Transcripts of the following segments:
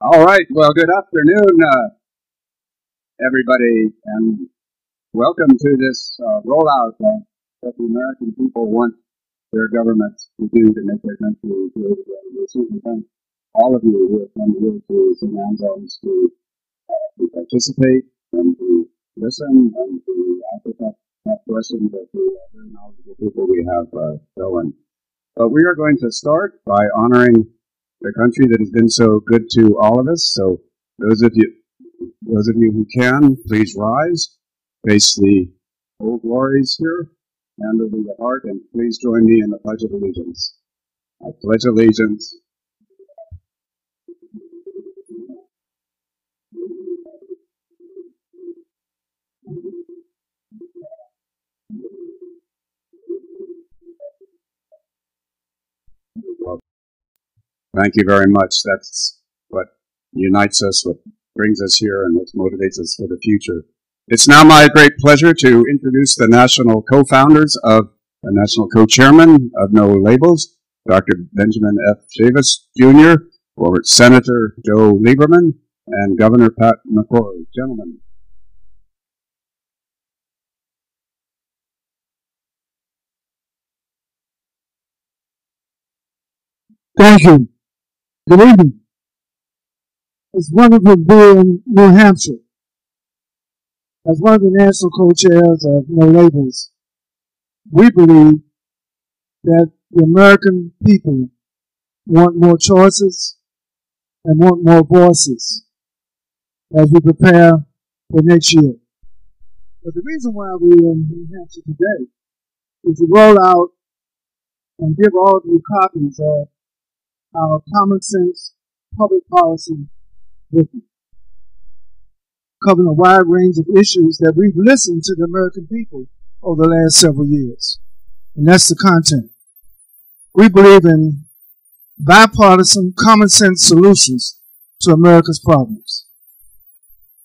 All right. Well, good afternoon, everybody, and welcome to this rollout of what the American people want their governments to do to make their country great again. We certainly thank all of you who have come here to St. Anselm's to participate and to listen and to ask that questions of the very knowledgeable people we have going. But we are going to start by honoring the country that has been so good to all of us. So those of you who can, please rise, face the old glories here, hand over the heart, and please join me in the Pledge of Allegiance. I pledge allegiance. Well, thank you very much. That's what unites us, what brings us here, and what motivates us for the future. It's now my great pleasure to introduce the national co-founders of the national co-chairman of No Labels, Dr. Benjamin F. Chavis Jr., former Senator Joe Lieberman, and Governor Pat McCrory. Gentlemen. Thank you. Good evening. It's wonderful to be in New Hampshire. As one of the national co-chairs of No Labels, we believe that the American people want more choices and want more voices as we prepare for next year. But the reason why we're in New Hampshire today is to roll out and give all of you copies of our common sense public policy written, covering a wide range of issues that we've listened to the American people over the last several years. And that's the content. We believe in bipartisan, common sense solutions to America's problems.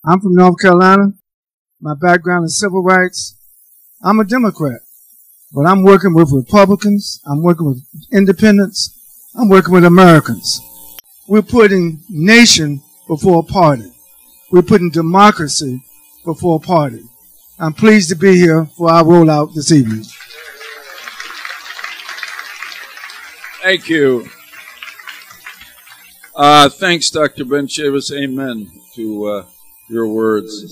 I'm from North Carolina. My background is civil rights. I'm a Democrat, but I'm working with Republicans. I'm working with independents. I'm working with Americans. We're putting nation before party. We're putting democracy before party. I'm pleased to be here for our rollout this evening. Thank you. Thanks, Dr. Ben Chavis. Amen to your words.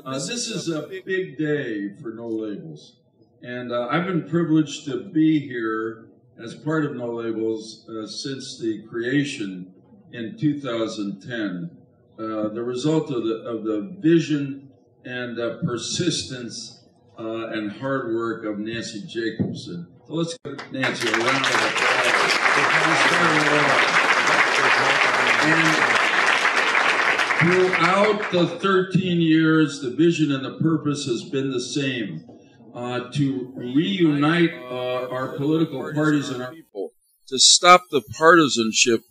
This is a big day for No Labels. And I've been privileged to be here as part of No Labels since the creation in 2010. The result of the vision and persistence and hard work of Nancy Jacobson. So let's give Nancy a round of applause. And throughout the 13 years, the vision and the purpose has been the same. To reunite our political parties and our people, to stop the partisanship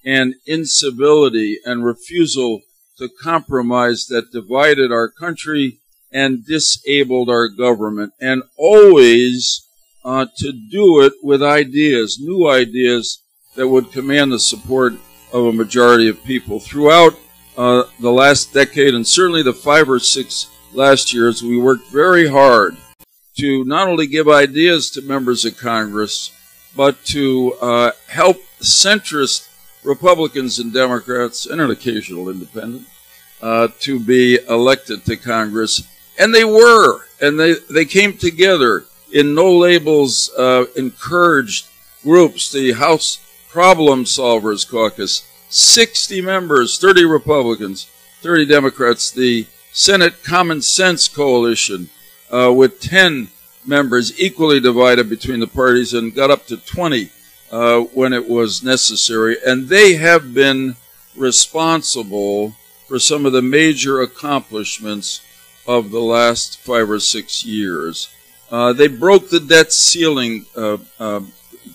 and incivility and refusal to compromise that divided our country and disabled our government, and always to do it with ideas, new ideas that would command the support of a majority of people. Throughout the last decade, and certainly the 5 or 6 last years, we worked very hard to not only give ideas to members of Congress, but to help centrist Republicans and Democrats, and an occasional independent, to be elected to Congress. And they were, and they came together in No Labels encouraged groups, the House Problem Solvers Caucus, 60 members, 30 Republicans, 30 Democrats, the Senate Common Sense Coalition, with 10 members equally divided between the parties, and got up to 20 when it was necessary. And they have been responsible for some of the major accomplishments of the last 5 or 6 years. They broke the debt ceiling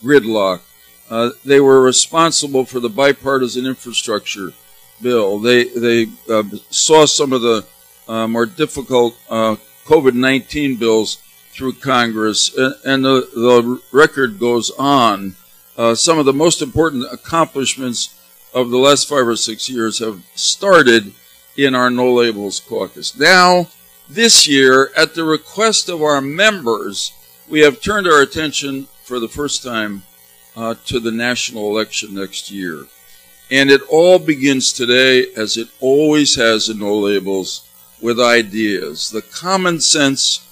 gridlock. They were responsible for the bipartisan infrastructure bill. They saw some of the more difficult COVID-19 bills through Congress, and the record goes on. Some of the most important accomplishments of the last 5 or 6 years have started in our No Labels caucus. Now, this year, at the request of our members, we have turned our attention for the first time to the national election next year. And it all begins today, as it always has in No Labels, with ideas. The common sense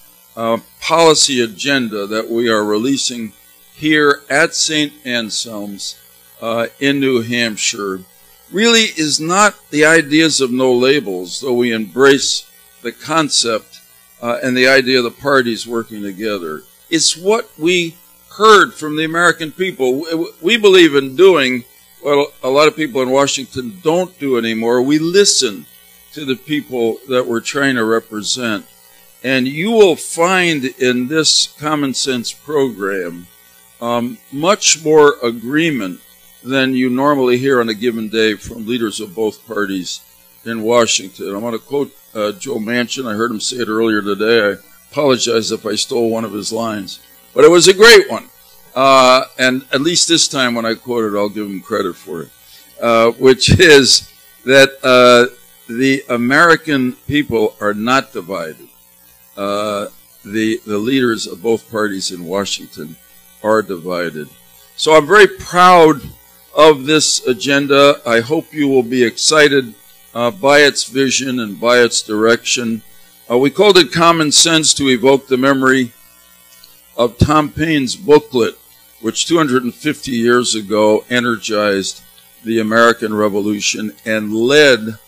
policy agenda that we are releasing here at St. Anselm's in New Hampshire really is not the ideas of No Labels, though we embrace the concept and the idea of the parties working together. It's what we heard from the American people. We believe in doing what a lot of people in Washington don't do anymore. We listen to the people that we're trying to represent. And you will find in this common sense program much more agreement than you normally hear on a given day from leaders of both parties in Washington. I want to quote Joe Manchin. I heard him say it earlier today. I apologize if I stole one of his lines, but it was a great one. And at least this time when I quote it, I'll give him credit for it, which is that the American people are not divided. The leaders of both parties in Washington are divided. So I'm very proud of this agenda. I hope you will be excited by its vision and by its direction. We called it Common Sense to evoke the memory of Tom Paine's booklet, which 250 years ago energized the American Revolution and led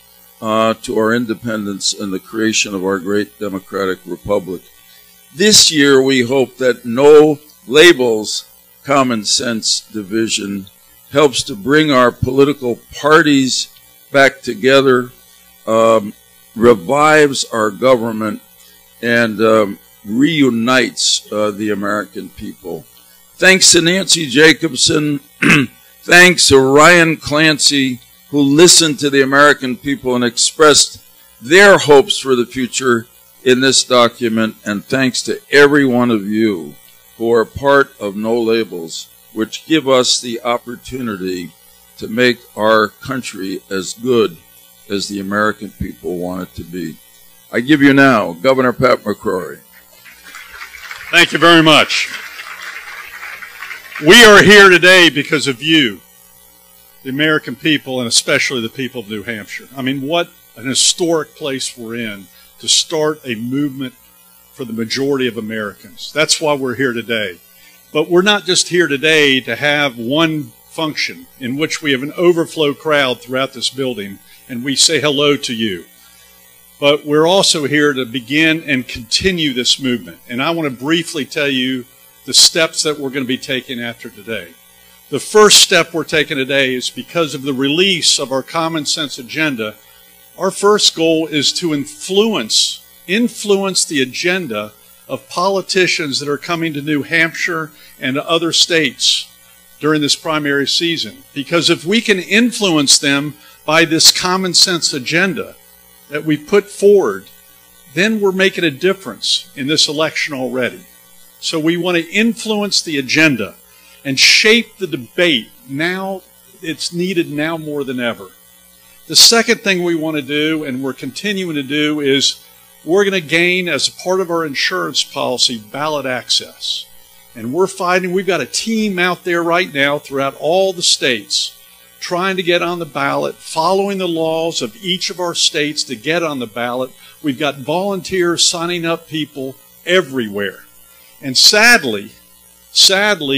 to our independence and the creation of our great democratic republic. This year, we hope that No Labels Common Sense division helps to bring our political parties back together, revives our government, and reunites the American people. Thanks to Nancy Jacobson, thanks to Ryan Clancy, who listened to the American people and expressed their hopes for the future in this document, and thanks to every one of you who are part of No Labels, which give us the opportunity to make our country as good as the American people want it to be. I give you now Governor Pat McCrory. Thank you very much. We are here today because of you, the American people, and especially the people of New Hampshire. I mean, what an historic place we're in to start a movement for the majority of Americans. That's why we're here today. But we're not just here today to have one function in which we have an overflow crowd throughout this building and we say hello to you. But we're also here to begin and continue this movement. And I want to briefly tell you the steps that we're going to be taking after today. The first step we're taking today is because of the release of our Common Sense agenda. Our first goal is to influence the agenda of politicians that are coming to New Hampshire and to other states during this primary season. Because if we can influence them by this common sense agenda that we put forward, then we're making a difference in this election already. So we want to influence the agenda and shape the debate. Now it's needed now more than ever. The second thing we want to do, and we're continuing to do, is we're going to gain, as a part of our insurance policy, ballot access. And we've got a team out there right now throughout all the states trying to get on the ballot, following the laws of each of our states to get on the ballot. We've got volunteers signing up people everywhere. And sadly,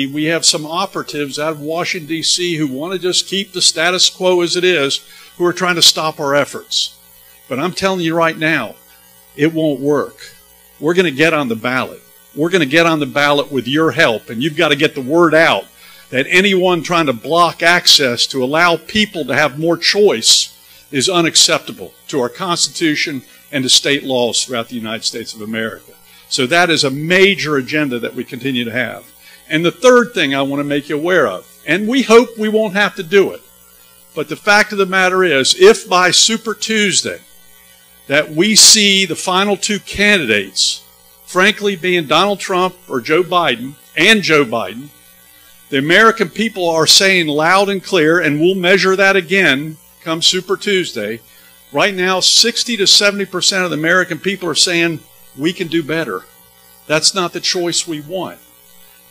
we have some operatives out of Washington, D.C. who want to just keep the status quo as it is, who are trying to stop our efforts. But I'm telling you right now, it won't work. We're going to get on the ballot. We're going to get on the ballot with your help, and you've got to get the word out that anyone trying to block access to allow people to have more choice is unacceptable to our Constitution and to state laws throughout the United States of America. So that is a major agenda that we continue to have. And the third thing I want to make you aware of, and we hope we won't have to do it, but the fact of the matter is, if by Super Tuesday that we see the final two candidates, frankly, being Donald Trump or Joe Biden, The American people are saying loud and clear, and we'll measure that again come Super Tuesday. Right now, 60 to 70% of the American people are saying we can do better. That's not the choice we want.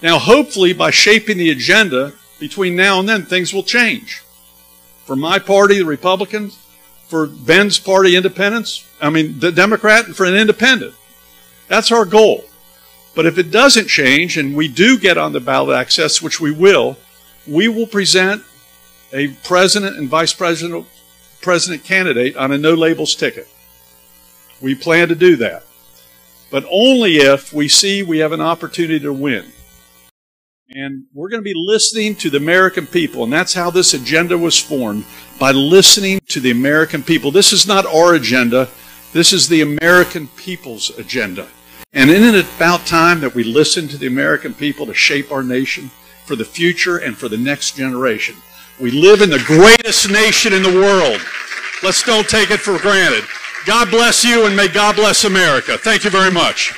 Now, hopefully, by shaping the agenda between now and then, things will change. For my party, the Republicans, for Ben's party, independents, the Democrat, and for an independent. That's our goal. But if it doesn't change, and we do get on the ballot access, which we will present a president and vice president candidate on a no-labels ticket. We plan to do that. But only if we see we have an opportunity to win. And we're going to be listening to the American people, and that's how this agenda was formed, by listening to the American people. This is not our agenda. This is the American people's agenda. And isn't it about time that we listen to the American people to shape our nation for the future and for the next generation? We live in the greatest nation in the world. Let's don't take it for granted. God bless you, and may God bless America. Thank you very much.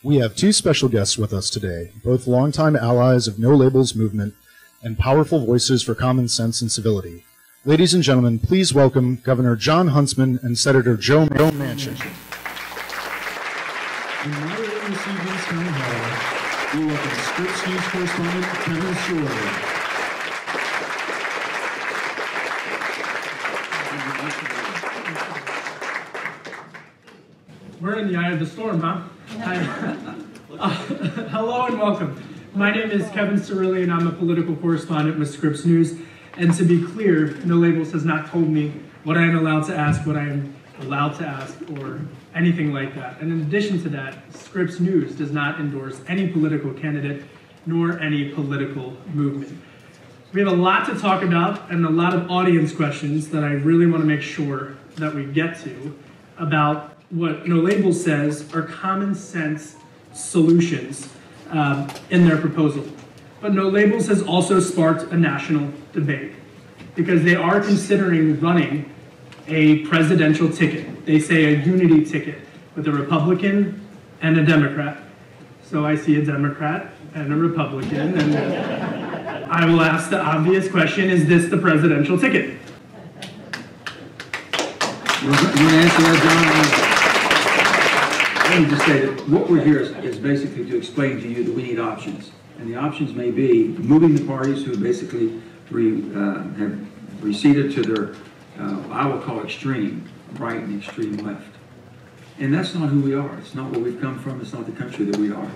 We have two special guests with us today, both longtime allies of No Labels movement and powerful voices for common sense and civility. Ladies and gentlemen, please welcome Governor Jon Huntsman and Senator Joe Manchin. In moderating this evening's town hall, we welcome Scripps News correspondent Kevin Shorley. We're in the eye of the storm, huh? Hello and welcome. My name is Kevin Cirilli, I'm a political correspondent with Scripps News. And to be clear, No Labels has not told me what I am allowed to ask, what I am allowed to ask, or anything like that. And in addition to that, Scripps News does not endorse any political candidate nor any political movement. We have a lot to talk about and a lot of audience questions that I really want to make sure that we get to about what No Labels says are common sense solutions in their proposal. But No Labels has also sparked a national debate because they are considering running a presidential ticket. They say a unity ticket with a Republican and a Democrat. So I see a Democrat and a Republican, and I will ask the obvious question, is this the presidential ticket? You want to answer that, John? Let me just say that what we're here is basically to explain to you that we need options. And the options may be moving the parties who basically have receded to their, I will call extreme right and extreme left. And that's not who we are. It's not where we've come from. It's not the country that we are.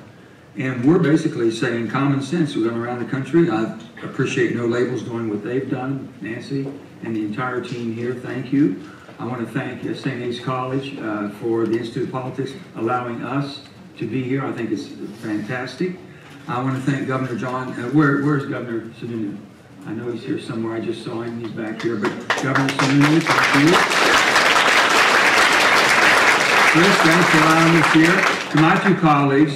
And we're basically saying common sense. We're going around the country. I appreciate No Labels doing what they've done, Nancy and the entire team here. Thank you. I want to thank St. A's College for the Institute of Politics allowing us to be here. I think it's fantastic. I want to thank Governor John. Where's Governor Sununu? I know he's here somewhere. I just saw him. He's back here. But Governor Sununu, thank you. Chris, thanks for allowing us here. To my two colleagues,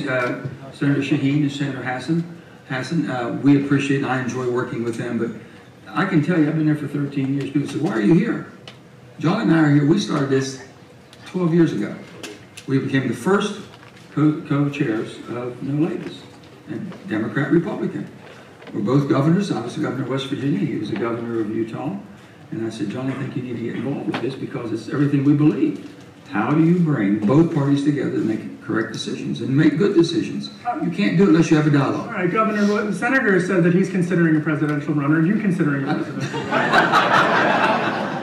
Senator Shaheen and Senator Hassan, we appreciate and I enjoy working with them. But I can tell you, I've been there for 13 years. People say, why are you here? John and I are here. We started this 12 years ago. We became the first co-chairs of No Labels, and Democrat, Republican. We're both governors. I was the governor of West Virginia. He was the governor of Utah. And I said, John, I think you need to get involved with this because it's everything we believe. How do you bring both parties together to make correct decisions and make good decisions? You can't do it unless you have a dialogue. All right, Governor, the senator said that he's considering a presidential run. Are you considering a presidential run?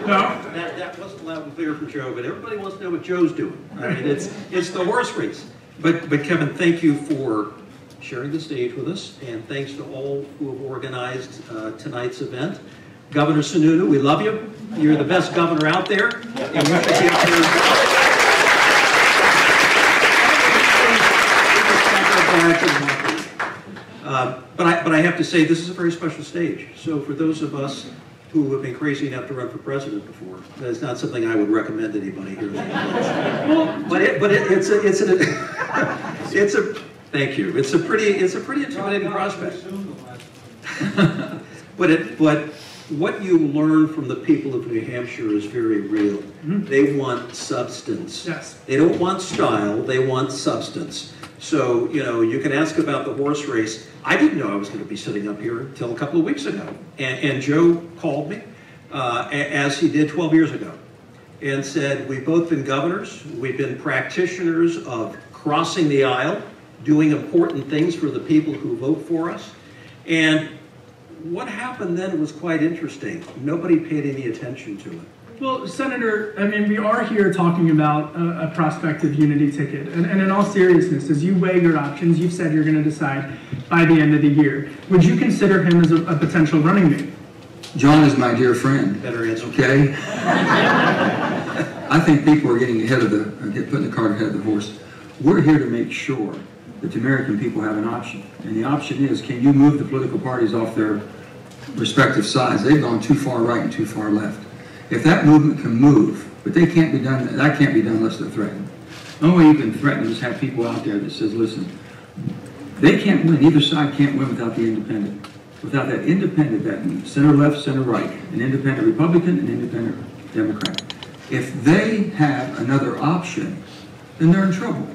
No? That wasn't loud and clear for Joe, but everybody wants to know what Joe's doing. I mean, it's the horse race. But Kevin, thank you for sharing the stage with us, and thanks to all who have organized tonight's event. Governor Sununu, we love you. You're the best governor out there. And we should get but I have to say, this is a very special stage. So for those of us who have been crazy enough to run for president before, that's not something I would recommend anybody here. Thank you. It's a pretty intimidating prospect. But what you learn from the people of New Hampshire is very real. They want substance. Yes. They don't want style, they want substance. So, you know, you can ask about the horse race. I didn't know I was going to be sitting up here until a couple of weeks ago. And Joe called me, as he did 12 years ago, and said, we've both been governors, we've been practitioners of crossing the aisle, doing important things for the people who vote for us. And what happened then was quite interesting. Nobody paid any attention to it. Well, Senator, I mean, we are here talking about a prospective unity ticket. And in all seriousness, as you weigh your options, you've said you're going to decide by the end of the year. Would you consider him as a potential running mate? John is my dear friend. Better answer. Okay? I think people are getting ahead of putting the cart ahead of the horse. We're here to make sure that the American people have an option. And the option is, can you move the political parties off their respective sides? They've gone too far right and too far left. If that movement can move, but they can't be done, that can't be done unless they're threatened. The only way you can threaten is have people out there that says, listen, they can't win, either side can't win without the independent. Without that independent, that center left, center right, an independent Republican, an independent Democrat. If they have another option, then they're in trouble.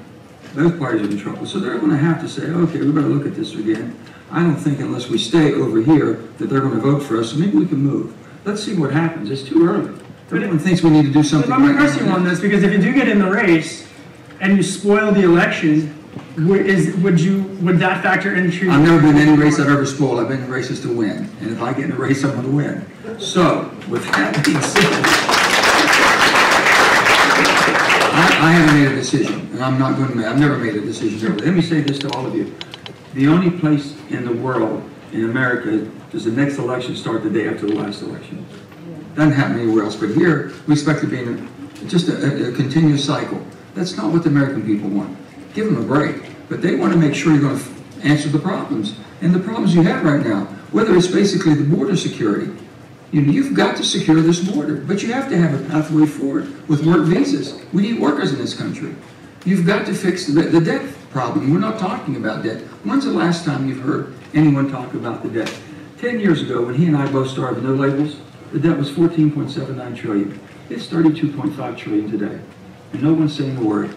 Those parties are in trouble. So they're going to have to say, okay, we better look at this again. I don't think unless we stay over here that they're going to vote for us, so maybe we can move. Let's see what happens. It's too early. Everyone thinks we need to do something. I'm pressing you on this because if you do get in the race and you spoil the election, would that factor into? I've never been in any race I've ever spoiled. I've been in races to win, and if I get in a race, I'm going to win. So, with that being said, I haven't made a decision, and I'm not going to make. I've never made a decision. Let me say this to all of you: the only place in the world, in America, does the next election start the day after the last election. Doesn't happen anywhere else, but here we expect to be in just a continuous cycle. That's not what the American people want. Give them a break, but they want to make sure you're going to answer the problems. And the problems you have right now, whether it's basically the border security, you've got to secure this border, but you have to have a pathway forward with work visas. We need workers in this country. You've got to fix the debt problem. We're not talking about debt. When's the last time you've heard anyone talk about the debt? 10 years ago, when he and I both started No Labels, the debt was $14.79 trillion. It's $32.5 trillion today. And no one's saying a word.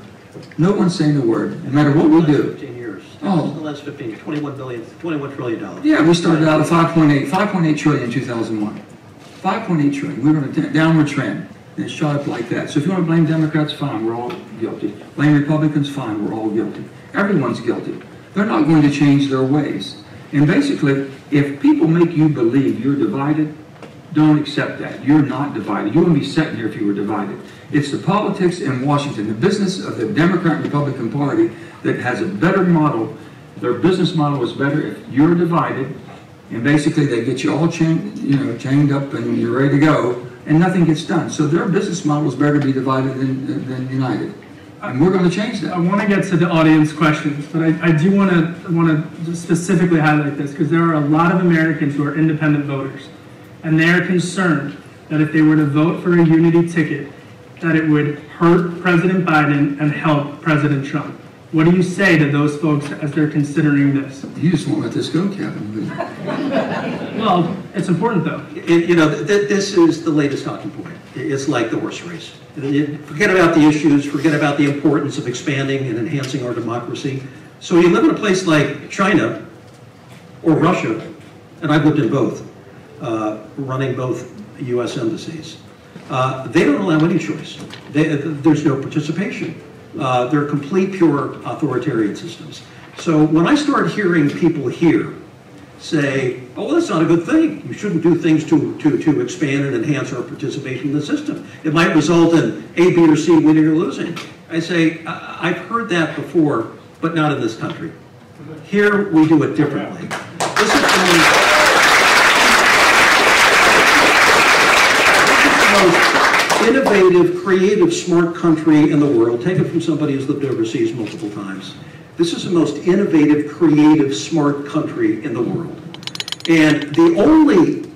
No one's saying a word, no matter what we do. 15 years. Oh. The last 15 years, $21 trillion. Yeah, we started out at 5.8 trillion in 2001. 5.8 trillion. We were on a downward trend, and it shot up like that. So if you want to blame Democrats, fine, we're all guilty. Blame Republicans, fine, we're all guilty. Everyone's guilty. They're not going to change their ways. And basically, if people make you believe you're divided, don't accept that. You're not divided. You wouldn't be sitting here if you were divided. It's the politics in Washington, the business of the Democrat and Republican Party that has a better model. Their business model is better if you're divided, and basically they get you all chained up and you're ready to go, and nothing gets done. So their business model is better to be divided than united. And we're going to change that. I want to get to the audience questions, but I do want to specifically highlight this because there are a lot of Americans who are independent voters, and they are concerned that if they were to vote for a unity ticket, that it would hurt President Biden and help President Trump. What do you say to those folks as they're considering this? You just won't let this go, Kevin. Well, it's important, though. This is the latest talking point. It's like the horse race. Forget about the issues, forget about the importance of expanding and enhancing our democracy. So you live in a place like China or Russia, and I've lived in both, running both U.S. embassies. They don't allow any choice. There's no participation. They're complete, pure authoritarian systems. So when I start hearing people here say, oh, well, that's not a good thing. You shouldn't do things to expand and enhance our participation in the system. It might result in A, B, or C winning or losing. I say, I've heard that before, but not in this country. Here, we do it differently. This is the most innovative, creative, smart country in the world. Take it from somebody who's lived overseas multiple times. This is the most innovative, creative, smart country in the world. And the only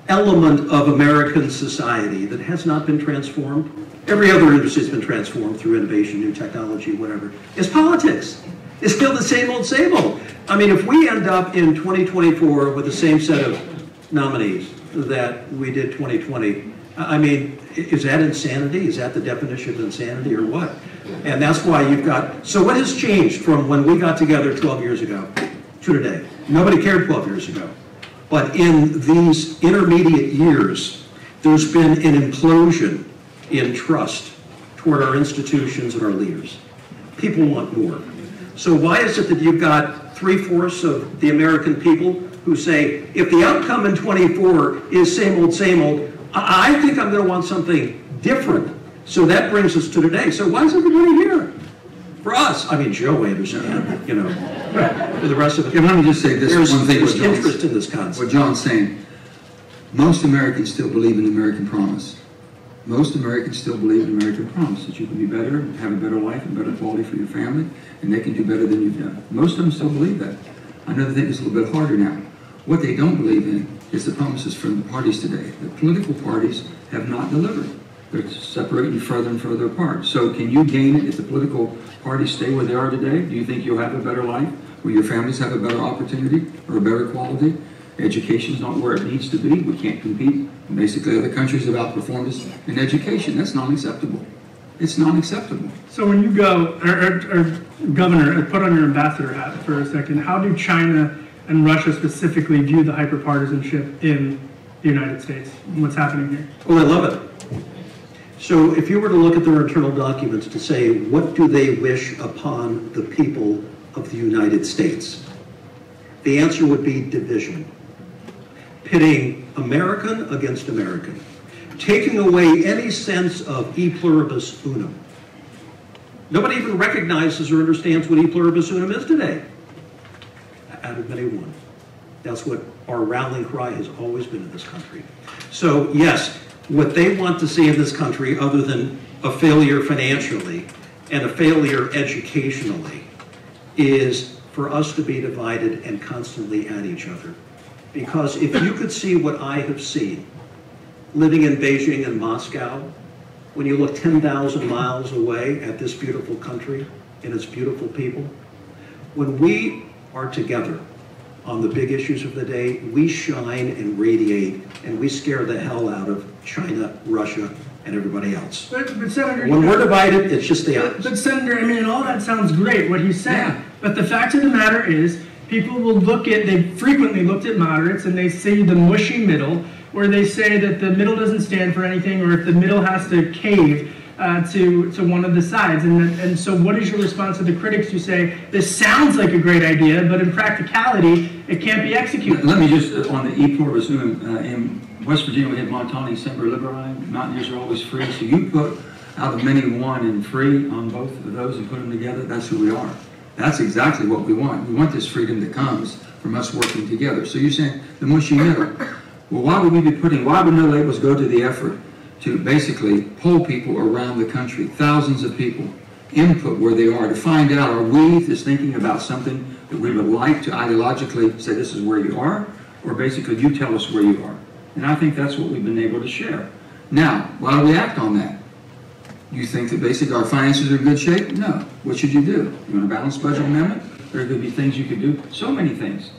element of American society that has not been transformed, every other industry has been transformed through innovation, new technology, whatever, is politics. It's still the same old, same old. I mean, if we end up in 2024 with the same set of nominees, that we did 2020. I mean, is that insanity? Is that the definition of insanity or what? And that's why you've got, so what has changed from when we got together 12 years ago to today? Nobody cared 12 years ago. But in these intermediate years, there's been an implosion in trust toward our institutions and our leaders. People want more. So why is it that you've got 3/4 of the American people who say, if the outcome in 24 is same old, I think I'm going to want something different. So that brings us to today. So why is everybody here? For us, I mean, Joe, I understand, you know, for the rest of it. Yeah, let me just say this one thing. There's interest in this concept. What John's saying, most Americans still believe in the American promise. Most Americans still believe in the American promise, that you can be better, have a better life, and better quality for your family, and they can do better than you've done. Most of them still believe that. I know they think it's a little bit harder now. What they don't believe in is the promises from the parties today. The political parties have not delivered. They're separating further and further apart. So can you gain it if the political parties stay where they are today? Do you think you'll have a better life? Will your families have a better opportunity or a better quality? Education's not where it needs to be. We can't compete. Basically, other countries have outperformed us in education. That's not acceptable. It's not acceptable. So when you go, or Governor, put on your ambassador hat for a second, how do China and Russia specifically view the hyperpartisanship in the United States and what's happening here? Well, I love it. So if you were to look at their internal documents to say, what do they wish upon the people of the United States? The answer would be division. Pitting American against American. Taking away any sense of e pluribus unum. Nobody even recognizes or understands what e pluribus unum is today. Out of many one. That's what our rallying cry has always been in this country. So yes, what they want to see in this country, other than a failure financially and a failure educationally, is for us to be divided and constantly at each other. Because if you could see what I have seen, living in Beijing and Moscow, when you look 10,000 miles away at this beautiful country and its beautiful people, when we are together on the big issues of the day, we shine and radiate, and we scare the hell out of China, Russia, and everybody else. But Senator, when we're divided, it's just the opposite. But Senator, I mean, all that sounds great, what he's saying. Yeah. But the fact of the matter is, people will they frequently looked at moderates and they say the mushy middle, where they say that the middle doesn't stand for anything, or if the middle has to cave to one of the sides. And so what is your response to the critics who say, this sounds like a great idea, but in practicality, it can't be executed? Let me just, on the e pluribus unum, in West Virginia, we have Montani, Semper Liberi, Mountaineers are always free. So you put out of many one and free on both of those and put them together, that's who we are. That's exactly what we want. We want this freedom that comes from us working together. So you're saying the mushy middle. Well, why would No Labels go to the effort to basically poll people around the country, thousands of people, input where they are, to find out, are we just thinking about something that we would like to ideologically say this is where you are, or basically you tell us where you are. And I think that's what we've been able to share. Now, why do we act on that? You think that basically our finances are in good shape? No. What should you do? You want a balanced budget amendment? There could be things you could do. So many things.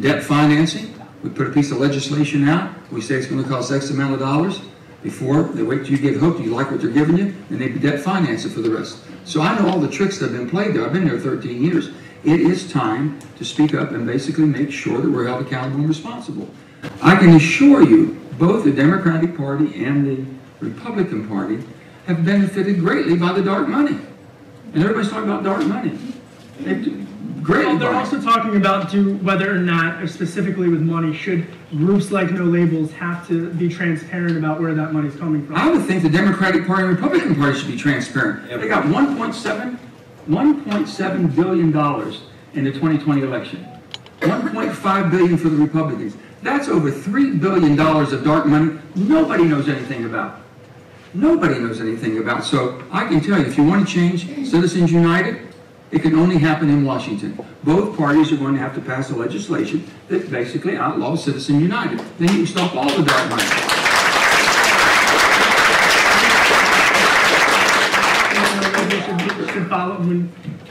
Debt financing. We put a piece of legislation out. We say it's going to cost X amount of dollars. Before, they wait till you get hooked, you like what they're giving you, and they debt finance it for the rest. So I know all the tricks that have been played there. I've been there 13 years. It is time to speak up and basically make sure that we're held accountable and responsible. I can assure you, both the Democratic Party and the Republican Party have benefited greatly by the dark money. And everybody's talking about dark money. Well, they're also talking about whether or not, specifically with money, should groups like No Labels have to be transparent about where that money's coming from? I would think the Democratic Party and Republican Party should be transparent. They got $1.7 billion in the 2020 election. $1.5 billion for the Republicans. That's over $3 billion of dark money nobody knows anything about. Nobody knows anything about. So I can tell you, if you want to change Citizens United, it can only happen in Washington. Both parties are going to have to pass a legislation that basically outlaws Citizens United. Then you can stop all the dark money.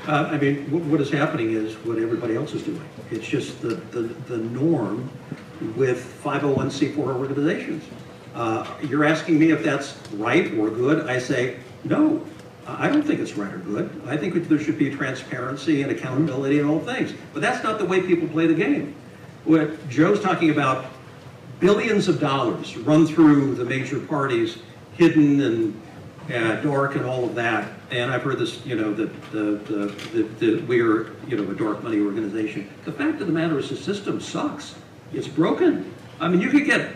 I mean, what is happening is what everybody else is doing. It's just the norm with 501c4 organizations. You're asking me if that's right or good. I say, no, I don't think it's right or good. I think there should be transparency and accountability and all things. But that's not the way people play the game. What Joe's talking about, billions of dollars run through the major parties, hidden and dark and all of that. And I've heard this, that we're, a dark money organization. The fact of the matter is the system sucks. It's broken. I mean, you could get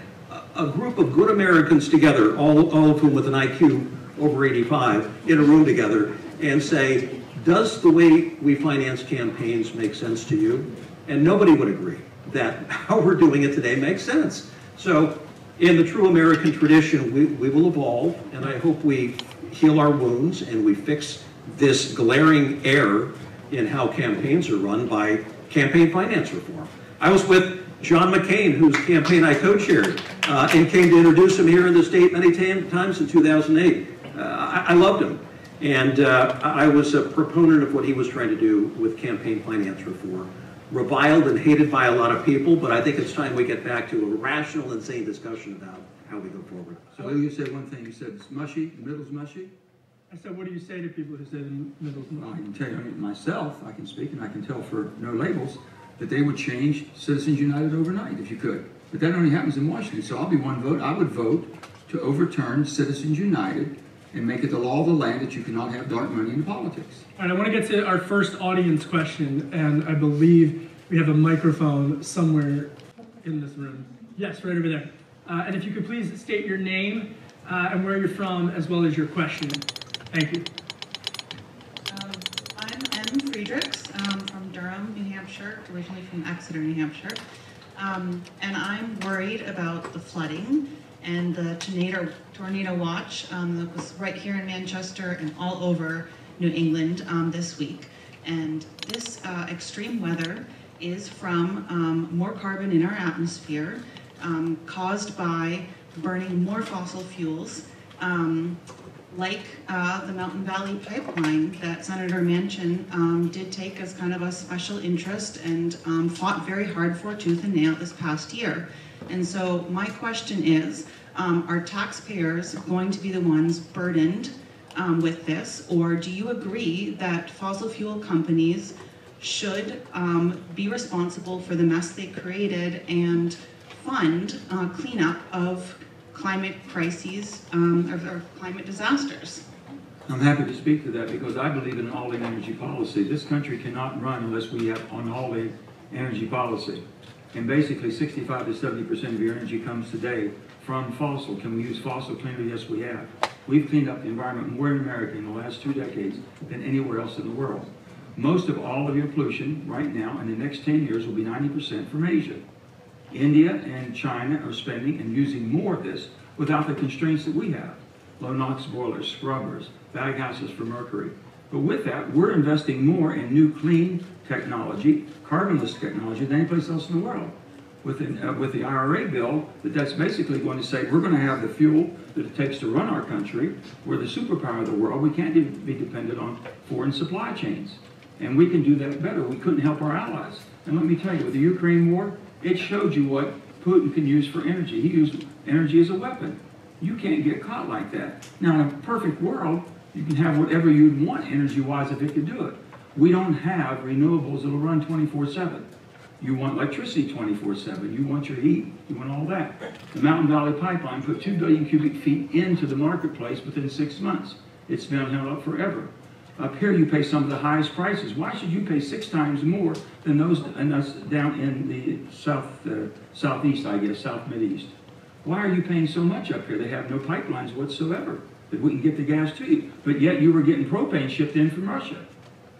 a group of good Americans together, all of whom with an IQ over 85, in a room together, and say, does the way we finance campaigns make sense to you? And nobody would agree that how we're doing it today makes sense. So in the true American tradition, we will evolve, and I hope we heal our wounds and we fix this glaring error in how campaigns are run by campaign finance reform. I was with John McCain, whose campaign I co-chaired, and came to introduce him here in the state many times in 2008. I loved him, and I was a proponent of what he was trying to do with campaign finance reform. Reviled and hated by a lot of people, but I think it's time we get back to a rational and sane discussion about how we go forward. So you said one thing, you said it's mushy, the middle's mushy? I said, what do you say to people who say the middle's mushy? Well, I can tell you, myself, I can speak and I can tell for No Labels that they would change Citizens United overnight if you could. But that only happens in Washington, so I'll be one vote. I would vote to overturn Citizens United and make it the law of the land that you cannot have dark money in politics. All right, I want to get to our first audience question, and I believe we have a microphone somewhere in this room. Yes, right over there. And if you could please state your name and where you're from, as well as your question. Thank you. I'm M. Friedrichs from Durham, New Hampshire, originally from Exeter, New Hampshire. And I'm worried about the flooding and the tornado watch that was right here in Manchester and all over New England this week. And this extreme weather is from more carbon in our atmosphere caused by burning more fossil fuels, like the Mountain Valley Pipeline that Senator Manchin did take as kind of a special interest and fought very hard for tooth and nail this past year. And so my question is, are taxpayers going to be the ones burdened with this, or do you agree that fossil fuel companies should be responsible for the mess they created and fund cleanup of climate crises or climate disasters? I'm happy to speak to that because I believe in an all-in energy policy. This country cannot run unless we have an all-in energy policy. And basically 65 to 70% of your energy comes today from fossil. Can we use fossil cleaner? Yes, we have. We've cleaned up the environment more in America in the last 2 decades than anywhere else in the world. Most of all of your pollution right now in the next 10 years will be 90% from Asia. India and China are spending and using more of this without the constraints that we have. Low NOx boilers, scrubbers, baghouses for mercury. But with that, we're investing more in new clean technology, carbonless technology than any place else in the world. With the IRA bill, that's basically going to say we're going to have the fuel that it takes to run our country. We're the superpower of the world. We can't be dependent on foreign supply chains. And we can do that better. We couldn't help our allies. And let me tell you, with the Ukraine war, it showed you what Putin can use for energy. He used energy as a weapon. You can't get caught like that. Now, in a perfect world, you can have whatever you'd want energy-wise if it could do it. We don't have renewables that'll run 24/7. You want electricity 24/7. You want your heat. You want all that. The Mountain Valley Pipeline put 2 billion cubic feet into the marketplace within 6 months. It's been held up forever. Up here, you pay some of the highest prices. Why should you pay 6 times more than those and us down in the southeast, I guess, south Mideast? Why are you paying so much up here? They have no pipelines whatsoever that we can get the gas to you. But yet you were getting propane shipped in from Russia.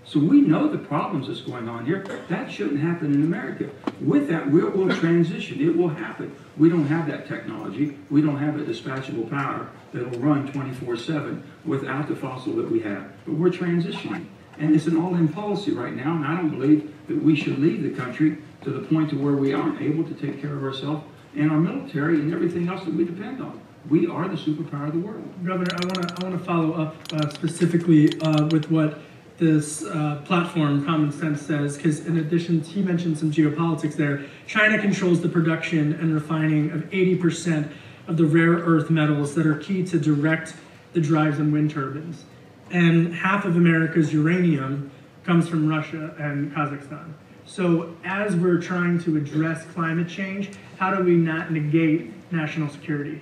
So we know the problems that's going on here. That shouldn't happen in America. With that, we'll transition. It will happen. We don't have that technology. We don't have a dispatchable power that'll run 24/7 without the fossil that we have. But we're transitioning. And it's an all-in policy right now, and I don't believe that we should leave the country to the point to where we aren't able to take care of ourselves and our military and everything else that we depend on. We are the superpower of the world. Governor, I want to follow up specifically with what this platform, Common Sense says, because in addition, he mentioned some geopolitics there, China controls the production and refining of 80% of the rare earth metals that are key to direct the drives in wind turbines. And half of America's uranium comes from Russia and Kazakhstan. So as we're trying to address climate change, how do we not negate national security?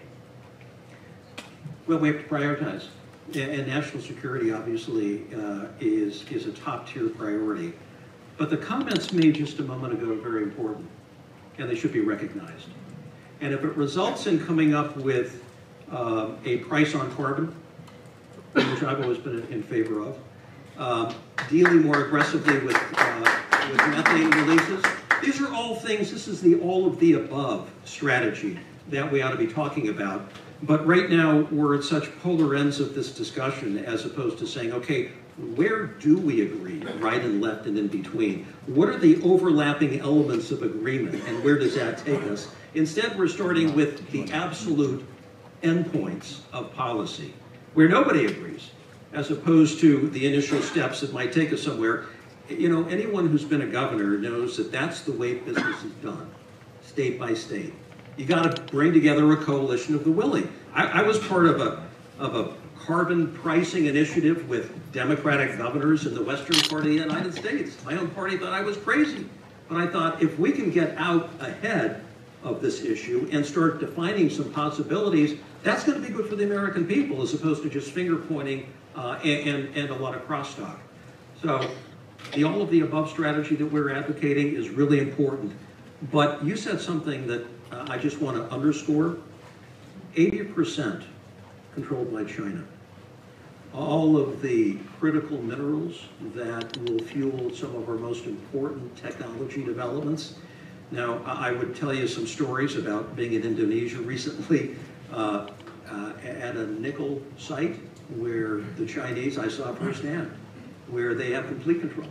Well, we have to prioritize. And national security, obviously, is a top-tier priority. But the comments made just a moment ago are very important, and they should be recognized. And if it results in coming up with a price on carbon, which I've always been in favor of, dealing more aggressively with methane releases, these are all things, this is the all-of-the-above strategy that we ought to be talking about. But right now, we're at such polar ends of this discussion as opposed to saying, okay, where do we agree, right and left and in between? What are the overlapping elements of agreement and where does that take us? Instead, we're starting with the absolute endpoints of policy, where nobody agrees, as opposed to the initial steps that might take us somewhere. You know, anyone who's been a governor knows that that's the way business is done, state by state. You got to bring together a coalition of the willing. I was part of a carbon pricing initiative with Democratic governors in the western part of the United States. My own party thought I was crazy. But I thought if we can get out ahead of this issue and start defining some possibilities, that's going to be good for the American people as opposed to just finger pointing and a lot of crosstalk. So the all of the above strategy that we're advocating is really important. But you said something that I just want to underscore. 80% controlled by China. All of the critical minerals that will fuel some of our most important technology developments. Now, I would tell you some stories about being in Indonesia recently at a nickel site where the Chinese, I saw firsthand, where they have complete control.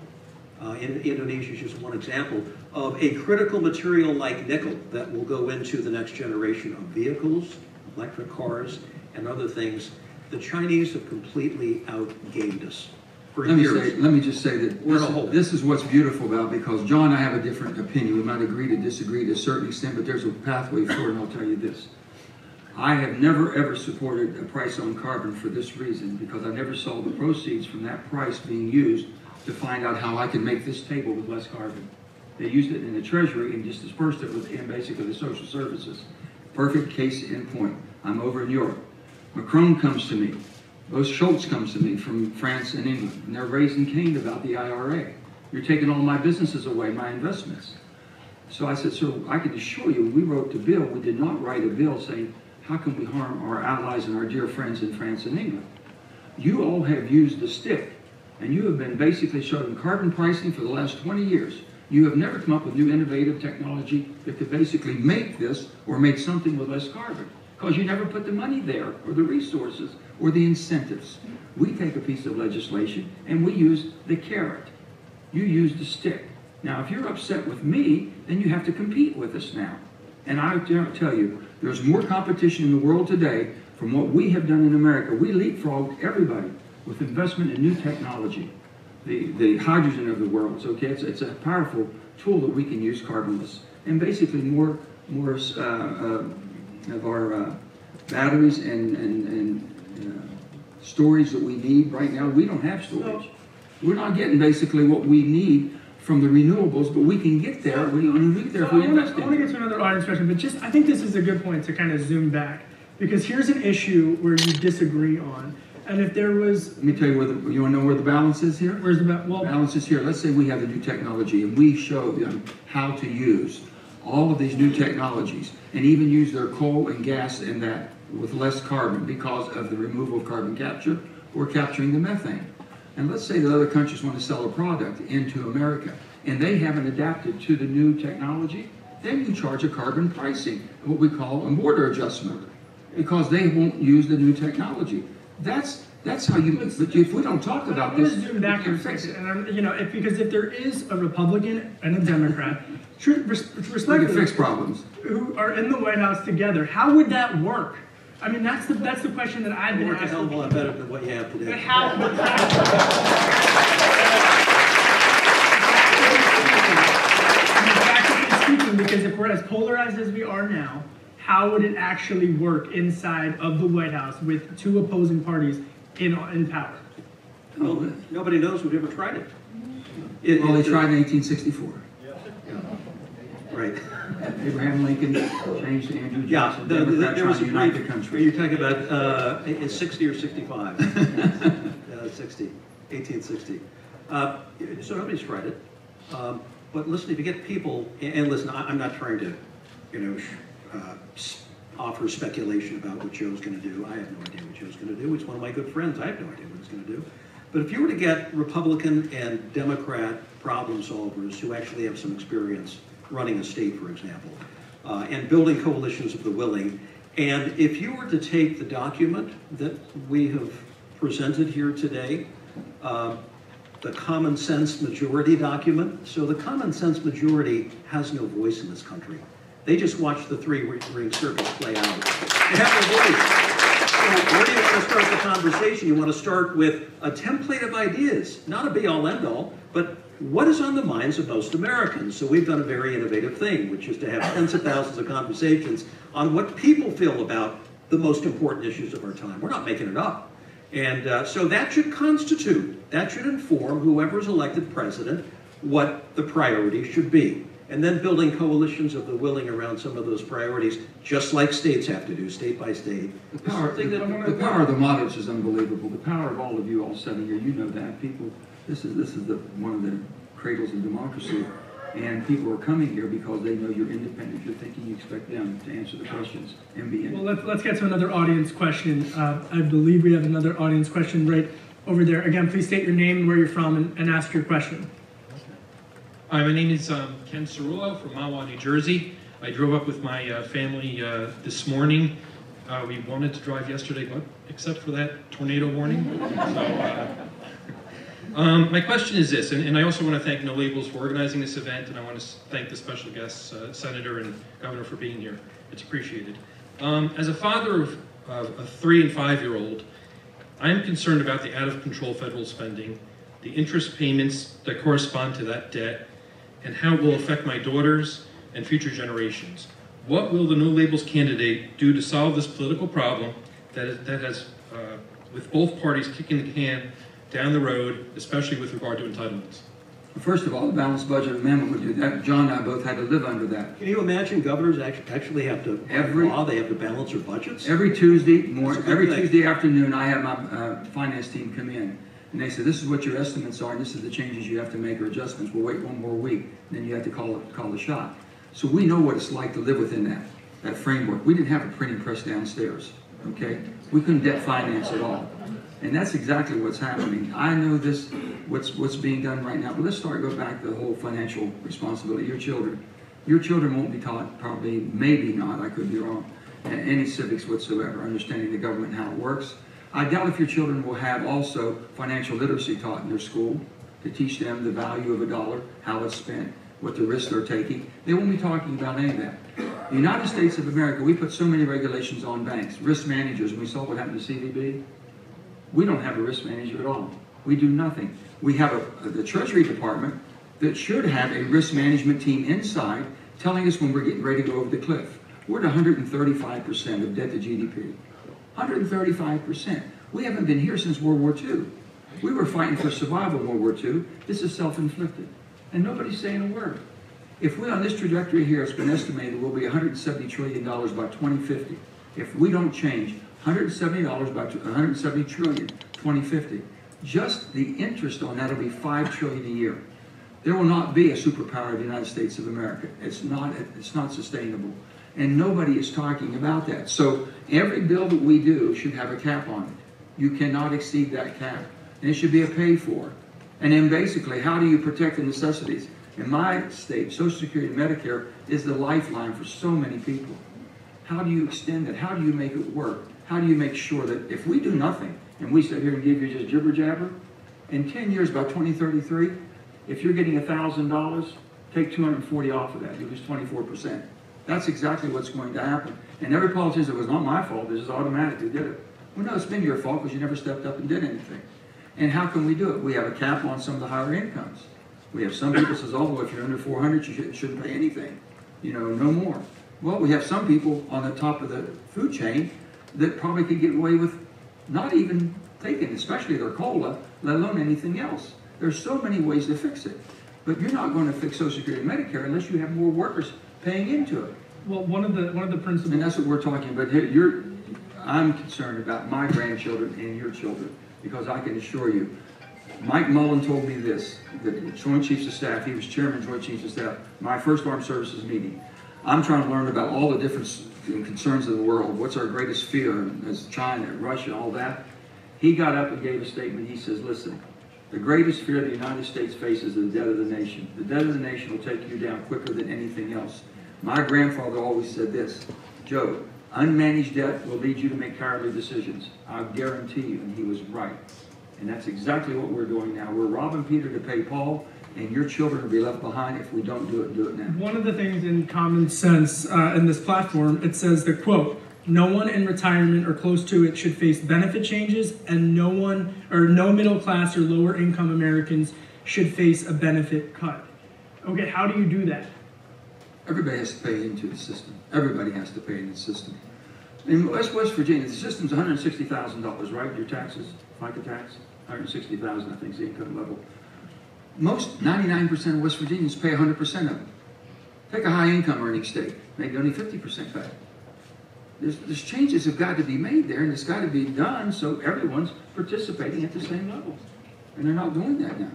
Indonesia is just one example of a critical material like nickel that will go into the next generation of vehicles, electric cars, and other things. The Chinese have completely outgamed us for years. Let me just say that this is what's beautiful about it, because John and I have a different opinion. We might agree to disagree to a certain extent, but there's a pathway forward, and I'll tell you this. I have never ever supported a price on carbon for this reason, because I never saw the proceeds from that price being used to find out how I can make this table with less carbon. They used it in the Treasury and just dispersed it within basically the social services. Perfect case in point. I'm over in Europe. Macron comes to me. Schultz comes to me from France and England, and they're raising Cain about the IRA. You're taking all my businesses away, my investments. So I said, sir, I can assure you, when we wrote the bill, we did not write a bill saying, how can we harm our allies and our dear friends in France and England? You all have used the stick, and you have been basically showing carbon pricing for the last 20 years. You have never come up with new innovative technology that could basically make this or make something with less carbon, because you never put the money there or the resources or the incentives. We take a piece of legislation and we use the carrot. You use the stick. Now, if you're upset with me, then you have to compete with us now. And I tell you, there's more competition in the world today from what we have done in America. We leapfrogged everybody with investment in new technology. The hydrogen of the world, okay? It's a powerful tool that we can use, carbonless. And basically more of our batteries and storage that we need right now. We don't have storage. We're not getting basically what we need from the renewables, but we can get there. We can get there if we invest in it. I want to get to another audience question, but just I think this is a good point to kind of zoom back, because here's an issue where you disagree on. And if there was... Let me tell you where you want to know where the balance is here? Where's the balance? Well, balance is here. Let's say we have the new technology and we show them how to use all of these new technologies and even use their coal and gas in that with less carbon because of the removal of carbon capture or capturing the methane. And let's say that other countries want to sell a product into America and they haven't adapted to the new technology, then you charge a carbon pricing, what we call a border adjustment, because they won't use the new technology. That's how you. But if we don't talk about this, I'm going to zoom back and fix it. And because if there is a Republican and a Democrat, respectfully, fix problems, who are in the White House together, how would that work? I mean, that's the question that I've been asking. Work a hell of a lot better than what you have today. But how? we're as polarized as we are now, how would it actually work inside of the White House with two opposing parties in power? Well, nobody knows who've ever tried it. They tried in 1864. Right. Abraham Lincoln changed to Andrew Johnson. There was a unite the country. You're talking about 60 or 65? 60, 1860. So nobody's tried it. But listen, if you get people, and listen, I'm not trying to, offer speculation about what Joe's going to do. I have no idea what Joe's going to do. It's one of my good friends. I have no idea what he's going to do. But if you were to get Republican and Democrat problem solvers who actually have some experience running a state, for example, and building coalitions of the willing, and if you were to take the document that we have presented here today, the common sense majority document, so the common sense majority has no voice in this country. They just watch the three-ring circus play out. They have no voice. So where do you want to start the conversation? You want to start with a template of ideas, not a be-all, end-all, but what is on the minds of most Americans? So we've done a very innovative thing, which is to have tens of thousands of conversations on what people feel about the most important issues of our time. We're not making it up. And so that should constitute, that should inform whoever's elected president what the priorities should be. And then building coalitions of the willing around some of those priorities, just like states have to do, state by state. The power of the moderates is unbelievable. The power of all of you all sitting here, you know that. People, this is one of the cradles of democracy. And people are coming here because they know you're independent. You're thinking you expect them to answer the questions and be in. Well, let's get to another audience question. I believe we have another audience question right over there. Again, please state your name and where you're from and ask your question. Hi, my name is Ken Cerullo from Mahwah, New Jersey. I drove up with my family this morning. We wanted to drive yesterday, but except for that tornado warning. So, my question is this, and I also want to thank No Labels for organizing this event, and I want to thank the special guests, Senator and Governor, for being here. It's appreciated. As a father of a 3- and 5-year-old, I am concerned about the out-of-control federal spending, the interest payments that correspond to that debt, and how it will affect my daughters and future generations. What will the No Labels candidate do to solve this political problem that has, with both parties kicking the can down the road, especially with regard to entitlements? First of all, the balanced budget amendment would do that. John and I both had to live under that. Can you imagine governors actually have to, they have to balance their budgets? Every Tuesday morning, Tuesday afternoon, I have my finance team come in. And they said, this is what your estimates are, and this is the changes you have to make or adjustments. We'll wait one more week, then you have to call the shot. So we know what it's like to live within that framework. We didn't have a printing press downstairs, okay? We couldn't debt finance at all. And that's exactly what's happening. I know this, what's being done right now, but let's go back to the whole financial responsibility. Your children won't be taught, probably, maybe not, I could be wrong, any civics whatsoever, understanding the government and how it works. I doubt if your children will have also financial literacy taught in their school to teach them the value of a dollar, how it's spent, what the risks they're taking. They won't be talking about any of that. The United States of America, we put so many regulations on banks, risk managers, and we saw what happened to CVB. We don't have a risk manager at all. We do nothing. We have the Treasury Department that should have a risk management team inside telling us when we're getting ready to go over the cliff. We're at 135% of debt to GDP. 135%. We haven't been here since World War II. We were fighting for survival in World War II. This is self-inflicted. And nobody's saying a word. If we're on this trajectory here, it's been estimated we'll be $170 trillion by 2050. If we don't change, $170 trillion, 2050. Just the interest on that will be $5 trillion a year. There will not be a superpower of the United States of America. It's not sustainable. And nobody is talking about that. So every bill that we do should have a cap on it. You cannot exceed that cap. And it should be a pay for. And then basically, how do you protect the necessities? In my state, Social Security and Medicare is the lifeline for so many people. How do you extend it? How do you make it work? How do you make sure that if we do nothing, and we sit here and give you just jibber jabber, in 10 years, by 2033, if you're getting $1,000, take $240 off of that. You lose 24%. That's exactly what's going to happen. And every politician said, it was not my fault, this is automatic, you did it. Well, no, it's been your fault because you never stepped up and did anything. And how can we do it? We have a cap on some of the higher incomes. We have some people says, oh, well, if you're under 400, you shouldn't pay anything. You know, no more. Well, we have some people on the top of the food chain that probably could get away with not even taking, especially their COLA, let alone anything else. There's so many ways to fix it. But you're not going to fix Social Security and Medicare unless you have more workers paying into it. Well, one of the principles, and that's what we're talking about here. I'm concerned about my grandchildren and your children, because I can assure you, Mike Mullen told me this, the Joint Chiefs of Staff, he was chairman of Joint Chiefs of Staff, my first Armed Services meeting. I'm trying to learn about all the different concerns of the world. What's our greatest fear? As China, Russia, all that. He got up and gave a statement. He says, listen, the greatest fear the United States faces is the debt of the nation. The debt of the nation will take you down quicker than anything else. My grandfather always said this, Joe, unmanaged debt will lead you to make cowardly decisions. I guarantee you, and he was right. And that's exactly what we're doing now. We're robbing Peter to pay Paul, and your children will be left behind if we don't do it now. One of the things in common sense in this platform, it says that, quote, no one in retirement or close to it should face benefit changes, and no middle class or lower income Americans should face a benefit cut. Okay, how do you do that? Everybody has to pay into the system. Everybody has to pay into the system. In West Virginia, the system's $160,000, right? Your taxes, FICA tax, $160,000, I think, is the income level. Most 99% of West Virginians pay 100% of it. Take a high income earning state, maybe only 50% pay. There's changes have got to be made there, and it's got to be done so everyone's participating at the same level. And they're not doing that now.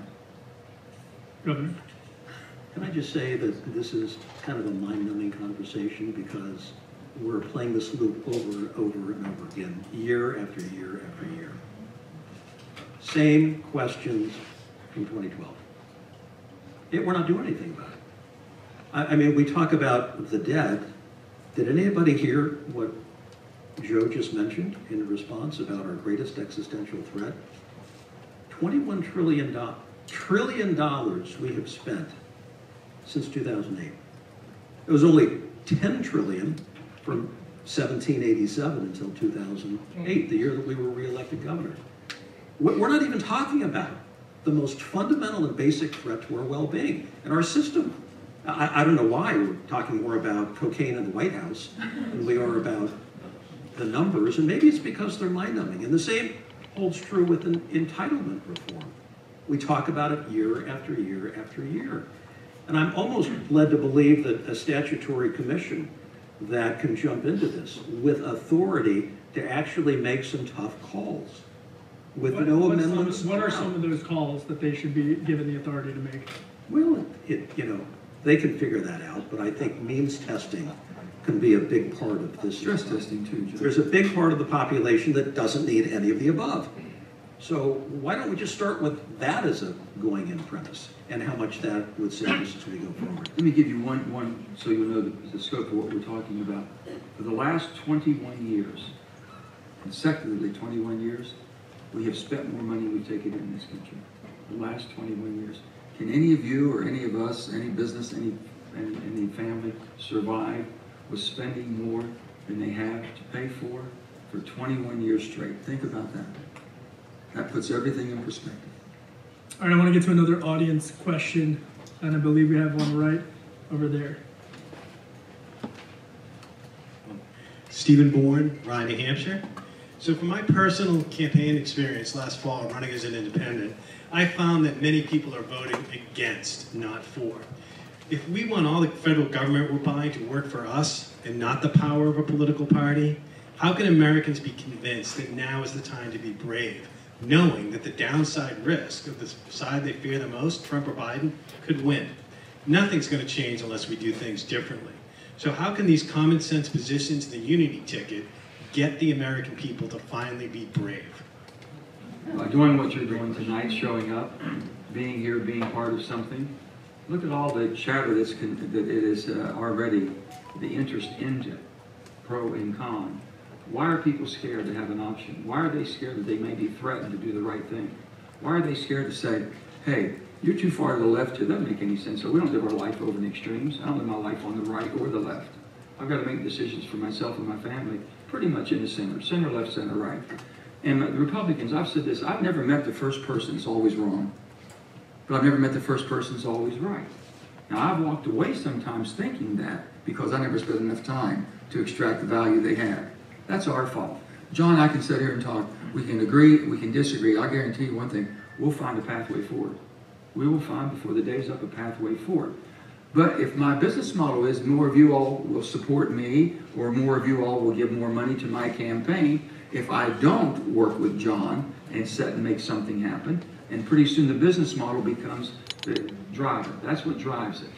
Governor? Can I just say that this is kind of a mind-numbing conversation, because we're playing this loop over and over and over again, year after year after year. Same questions from 2012. Yet we're not doing anything about it. I mean, we talk about the debt. Did anybody hear what Joe just mentioned in response about our greatest existential threat? $21 trillion we have spent since 2008. It was only $10 trillion from 1787 until 2008, the year that we were re-elected governor. We're not even talking about the most fundamental and basic threat to our well-being and our system. I don't know why we're talking more about cocaine in the White House than we are about the numbers, and maybe it's because they're mind-numbing. And the same holds true with an entitlement reform. We talk about it year after year after year. And I'm almost led to believe that a statutory commission that can jump into this with authority to actually make some tough calls with no amendments. What are some of those calls that they should be given the authority to make? Well, they can figure that out, but I think means testing can be a big part of this. Stress testing too, Joe. There's a big part of the population that doesn't need any of the above. So why don't we just start with that as a going-in premise, and how much that would save us as we go forward? Let me give you one so you'll know the scope of what we're talking about. For the last 21 years, consecutively 21 years, we have spent more money than we've taken in this country. The last 21 years. Can any of you or any of us, any business, any family survive with spending more than they have to pay for 21 years straight? Think about that. That puts everything in perspective. All right, I want to get to another audience question, and I believe we have one right over there. Stephen Bourne, Rye, New Hampshire. So from my personal campaign experience last fall running as an independent, I found that many people are voting against, not for. If we want all the federal government we're buying to work for us and not the power of a political party, how can Americans be convinced that now is the time to be brave, knowing that the downside risk of the side they fear the most, Trump or Biden, could win? Nothing's going to change unless we do things differently. So how can these common sense positions in the unity ticket get the American people to finally be brave? By doing what you're doing tonight, showing up, being here, being part of something. Look at all the chatter that it is already, the interest into pro and con. Why are people scared to have an option? Why are they scared that they may be threatened to do the right thing? Why are they scared to say, hey, you're too far to the left here, that doesn't make any sense. So we don't live our life over in the extremes. I don't live my life on the right or the left. I've got to make decisions for myself and my family, pretty much in the center, left, center, right. And the Republicans, I've said this, I've never met the first person that's always wrong, but I've never met the first person that's always right. Now, I've walked away sometimes thinking that because I never spent enough time to extract the value they have. That's our fault. John, I can sit here and talk. We can agree, we can disagree. I guarantee you one thing, we'll find a pathway forward. We will find before the day's up a pathway forward. But if my business model is more of you all will support me, or more of you all will give more money to my campaign, if I don't work with John and set and make something happen, and pretty soon the business model becomes the driver. That's what drives it.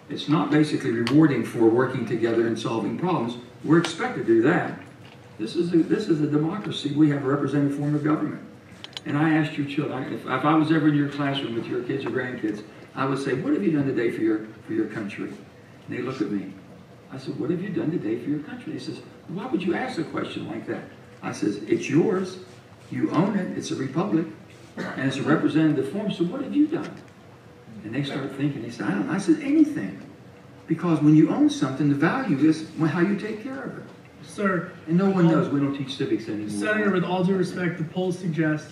It's not basically rewarding for working together and solving problems. We're expected to do that. This is a democracy. We have a representative form of government. And I asked your children, if I was ever in your classroom with your kids or grandkids, I would say, what have you done today for your country? And they look at me. I said, what have you done today for your country? He says, why would you ask a question like that? I says, it's yours. You own it. It's a republic. And it's a representative form. So what have you done? And they start thinking. They said, I don't know. I said, anything. Because when you own something, the value is how you take care of it. Sir. And no one knows. We don't teach civics anymore. Senator, with all due respect, the polls suggest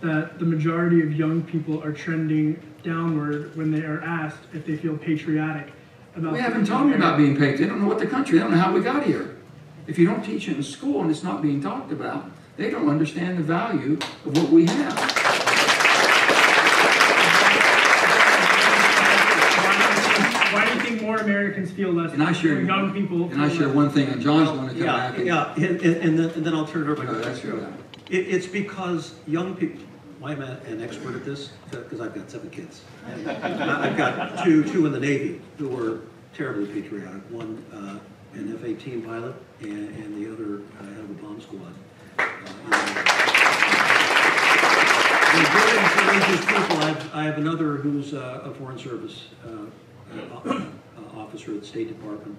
that the majority of young people are trending downward when they are asked if they feel patriotic about. We haven't talked about being patriotic. They don't know what the country. They don't know how we got here. If you don't teach it in school and it's not being talked about, they don't understand the value of what we have. Why do you think more Americans feel less? And I share young people. And I share one thing, and John's going to come back. And then I'll turn it over. No, that's good. It's because young people. Why am I an expert at this? Because I've got 7 kids. And I've got two in the Navy who were terribly patriotic. One an F-18 pilot, and the other head of a bomb squad. They're very courageous people. I have another who's a Foreign Service officer at the State Department,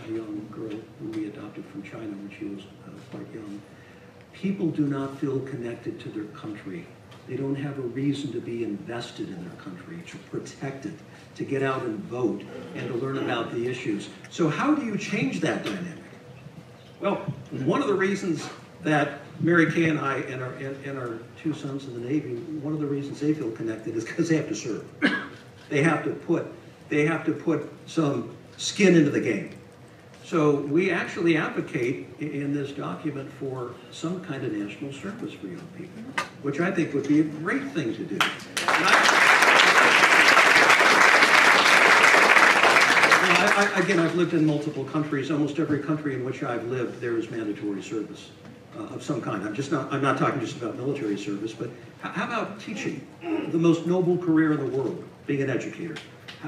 a young girl who we adopted from China when she was quite young. People do not feel connected to their country. They don't have a reason to be invested in their country, to protect it, to get out and vote, and to learn about the issues. So how do you change that dynamic? Well, one of the reasons that Mary Kay and I and our 2 sons in the Navy, one of the reasons they feel connected is because they have to serve. They have to put some skin into the game. So we actually advocate in this document for some kind of national service for young people, which I think would be a great thing to do. Again, I've lived in multiple countries. Almost every country in which I've lived, there is mandatory service of some kind. I'm not talking just about military service, but how about teaching? The most noble career in the world, being an educator.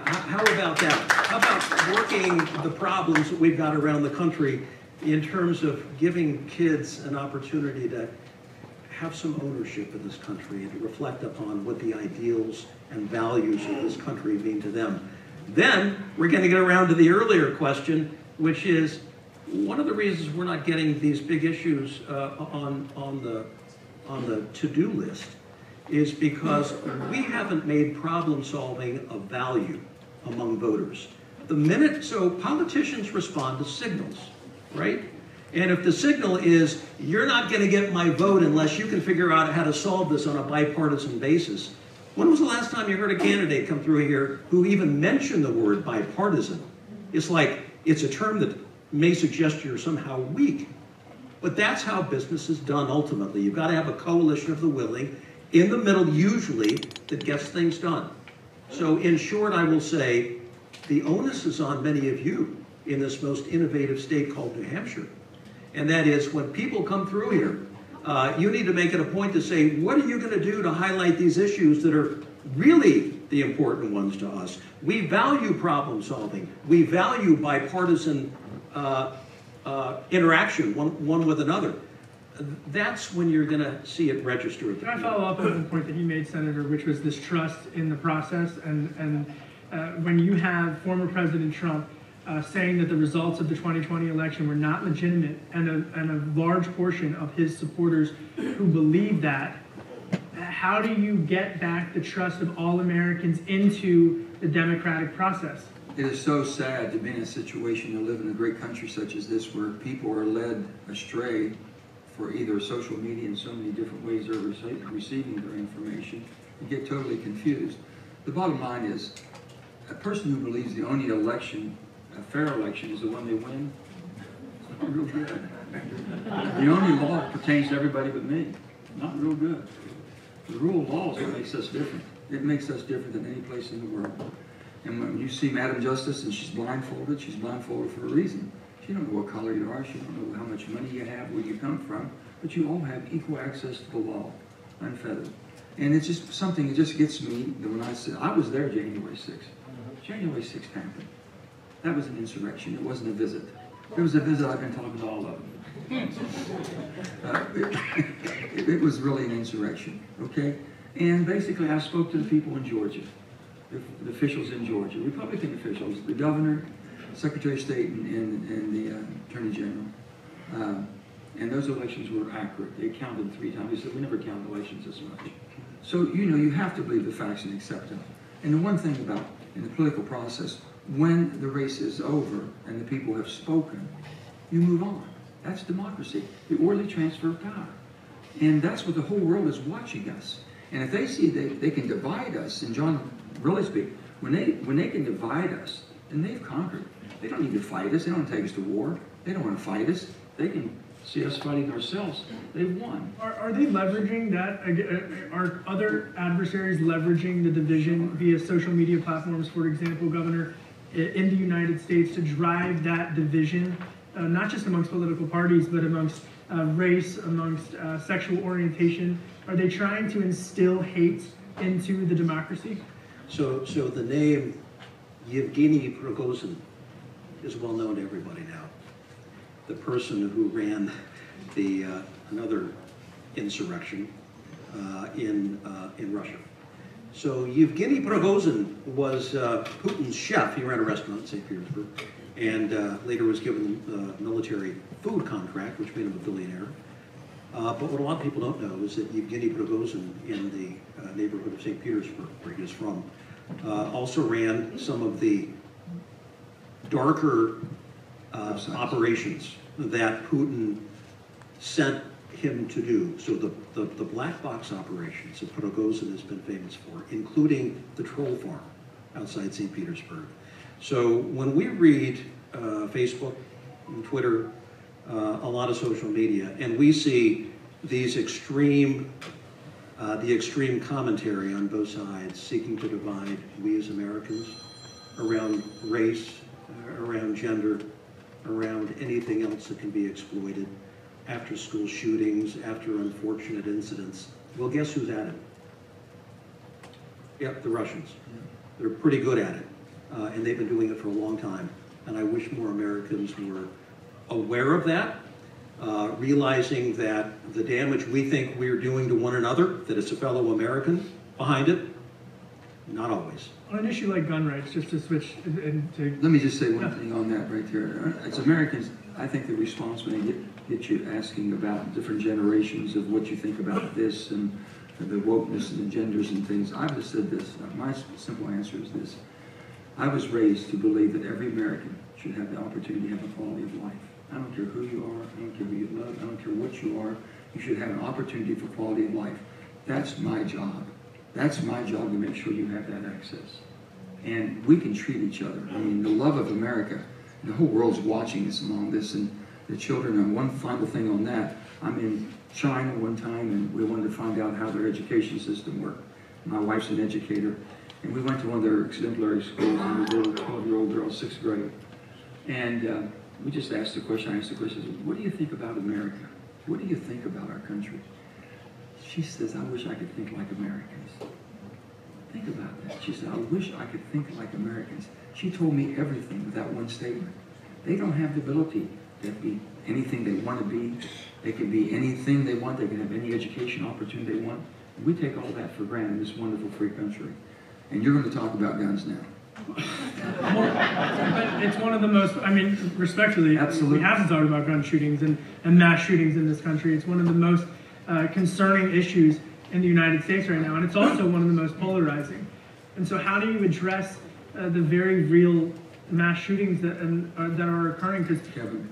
How about that? How about working the problems that we've got around the country in terms of giving kids an opportunity to have some ownership in this country and to reflect upon what the ideals and values of this country mean to them? Then we're going to get around to the earlier question, which is one of the reasons we're not getting these big issues on the to-do list is because we haven't made problem solving a value among voters. So politicians respond to signals, right? And if the signal is, you're not going to get my vote unless you can figure out how to solve this on a bipartisan basis. When was the last time you heard a candidate come through here who even mentioned the word bipartisan? It's like, it's a term that may suggest you're somehow weak. But that's how business is done ultimately. You've got to have a coalition of the willing in the middle, usually, that gets things done. So in short, I will say, the onus is on many of you in this most innovative state called New Hampshire. And that is, when people come through here, you need to make it a point to say, what are you going to do to highlight these issues that are really the important ones to us? We value problem solving. We value bipartisan interaction, one with another. That's when you're going to see it register. Can I follow up on the point that you made, Senator, which was this trust in the process? And when you have former President Trump saying that the results of the 2020 election were not legitimate, and a large portion of his supporters who believe that, how do you get back the trust of all Americans into the democratic process? It is so sad to be in a situation to live in a great country such as this where people are led astray for either social media and so many different ways they're receiving their information. You get totally confused. The bottom line is, a person who believes the only election a fair election is the one they win. It's not real good. The only law pertains to everybody but me. Not real good. The rule of law is what makes us different. It makes us different than any place in the world. And when you see Madam Justice and she's blindfolded for a reason. She don't know what color you are, she don't know how much money you have, where you come from, but you all have equal access to the law, unfettered. And it's just something that just gets me that when I said, I was there January 6th. January 6th happened. That was an insurrection, it wasn't a visit. It was a visit, I've been talking to all of them. It was really an insurrection, okay? And basically I spoke to the people in Georgia, the officials in Georgia, Republican officials, the governor, Secretary of State, and the Attorney General. And those elections were accurate. They counted 3 times. They said, we never count elections this much. So, you know, you have to believe the facts and accept them. And the one thing about, in the political process, when the race is over and the people have spoken, you move on. That's democracy, the orderly transfer of power. And that's what the whole world is watching us. And if they see they can divide us, and John really speak, when they can divide us, then they've conquered. They don't need to fight us. They don't take us to war. They don't want to fight us. They can see us fighting ourselves. They've won. Are they leveraging that? Are other adversaries leveraging the division via social media platforms, for example, Governor, in the United States to drive that division, not just amongst political parties, but amongst race, amongst sexual orientation? Are they trying to instill hate into the democracy? So the name Yevgeny Prigozhin is well known to everybody now. The person who ran the another insurrection in Russia. So Yevgeny Prigozhin was Putin's chef. He ran a restaurant in St. Petersburg, and later was given the military food contract, which made him a billionaire. But what a lot of people don't know is that Yevgeny Prigozhin, in the neighborhood of St. Petersburg, where he is from, also ran some of the darker operations that Putin sent him to do. So the black box operations that Prigozhin has been famous for, including the troll farm outside St. Petersburg. So when we read Facebook and Twitter, a lot of social media, and we see these extreme, the extreme commentary on both sides seeking to divide we as Americans around race, around gender, around anything else that can be exploited, after school shootings, after unfortunate incidents. Well, guess who's at it? Yep, the Russians. They're pretty good at it, and they've been doing it for a long time. And I wish more Americans were aware of that, realizing that the damage we think we're doing to one another, that it's a fellow American behind it. Not always. On an issue like gun rights, just to switch into... Let me just say one thing on that right there. As Americans, I think the response when they get you asking about different generations of what you think about this and the wokeness and the genders and things, I've just said this. My simple answer is this. I was raised to believe that every American should have the opportunity to have a quality of life. I don't care who you are, I don't care who you love, I don't care what you are, you should have an opportunity for quality of life. That's my job. That's my job, to make sure you have that access. And we can treat each other. I mean, the love of America, the whole world's watching us along this, and the children, and one final thing on that, I'm in China one time, and we wanted to find out how their education system worked. My wife's an educator, and we went to one of their exemplary schools, and we did a 12-year-old girl, 6th grade. And we just asked the question, I asked the question, what do you think about America? What do you think about our country? She says, I wish I could think like Americans. Think about that. She said, I wish I could think like Americans. She told me everything with that one statement. They don't have the ability to be anything they want to be. They can be anything they want. They can have any education opportunity they want. We take all that for granted in this wonderful free country. And you're going to talk about guns now. But it's one of the most, I mean, respectfully, Absolutely. We have to talk about gun shootings and mass shootings in this country. It's one of the most concerning issues in the United States right now, and it's also one of the most polarizing. And so how do you address the very real mass shootings that are occurring? Because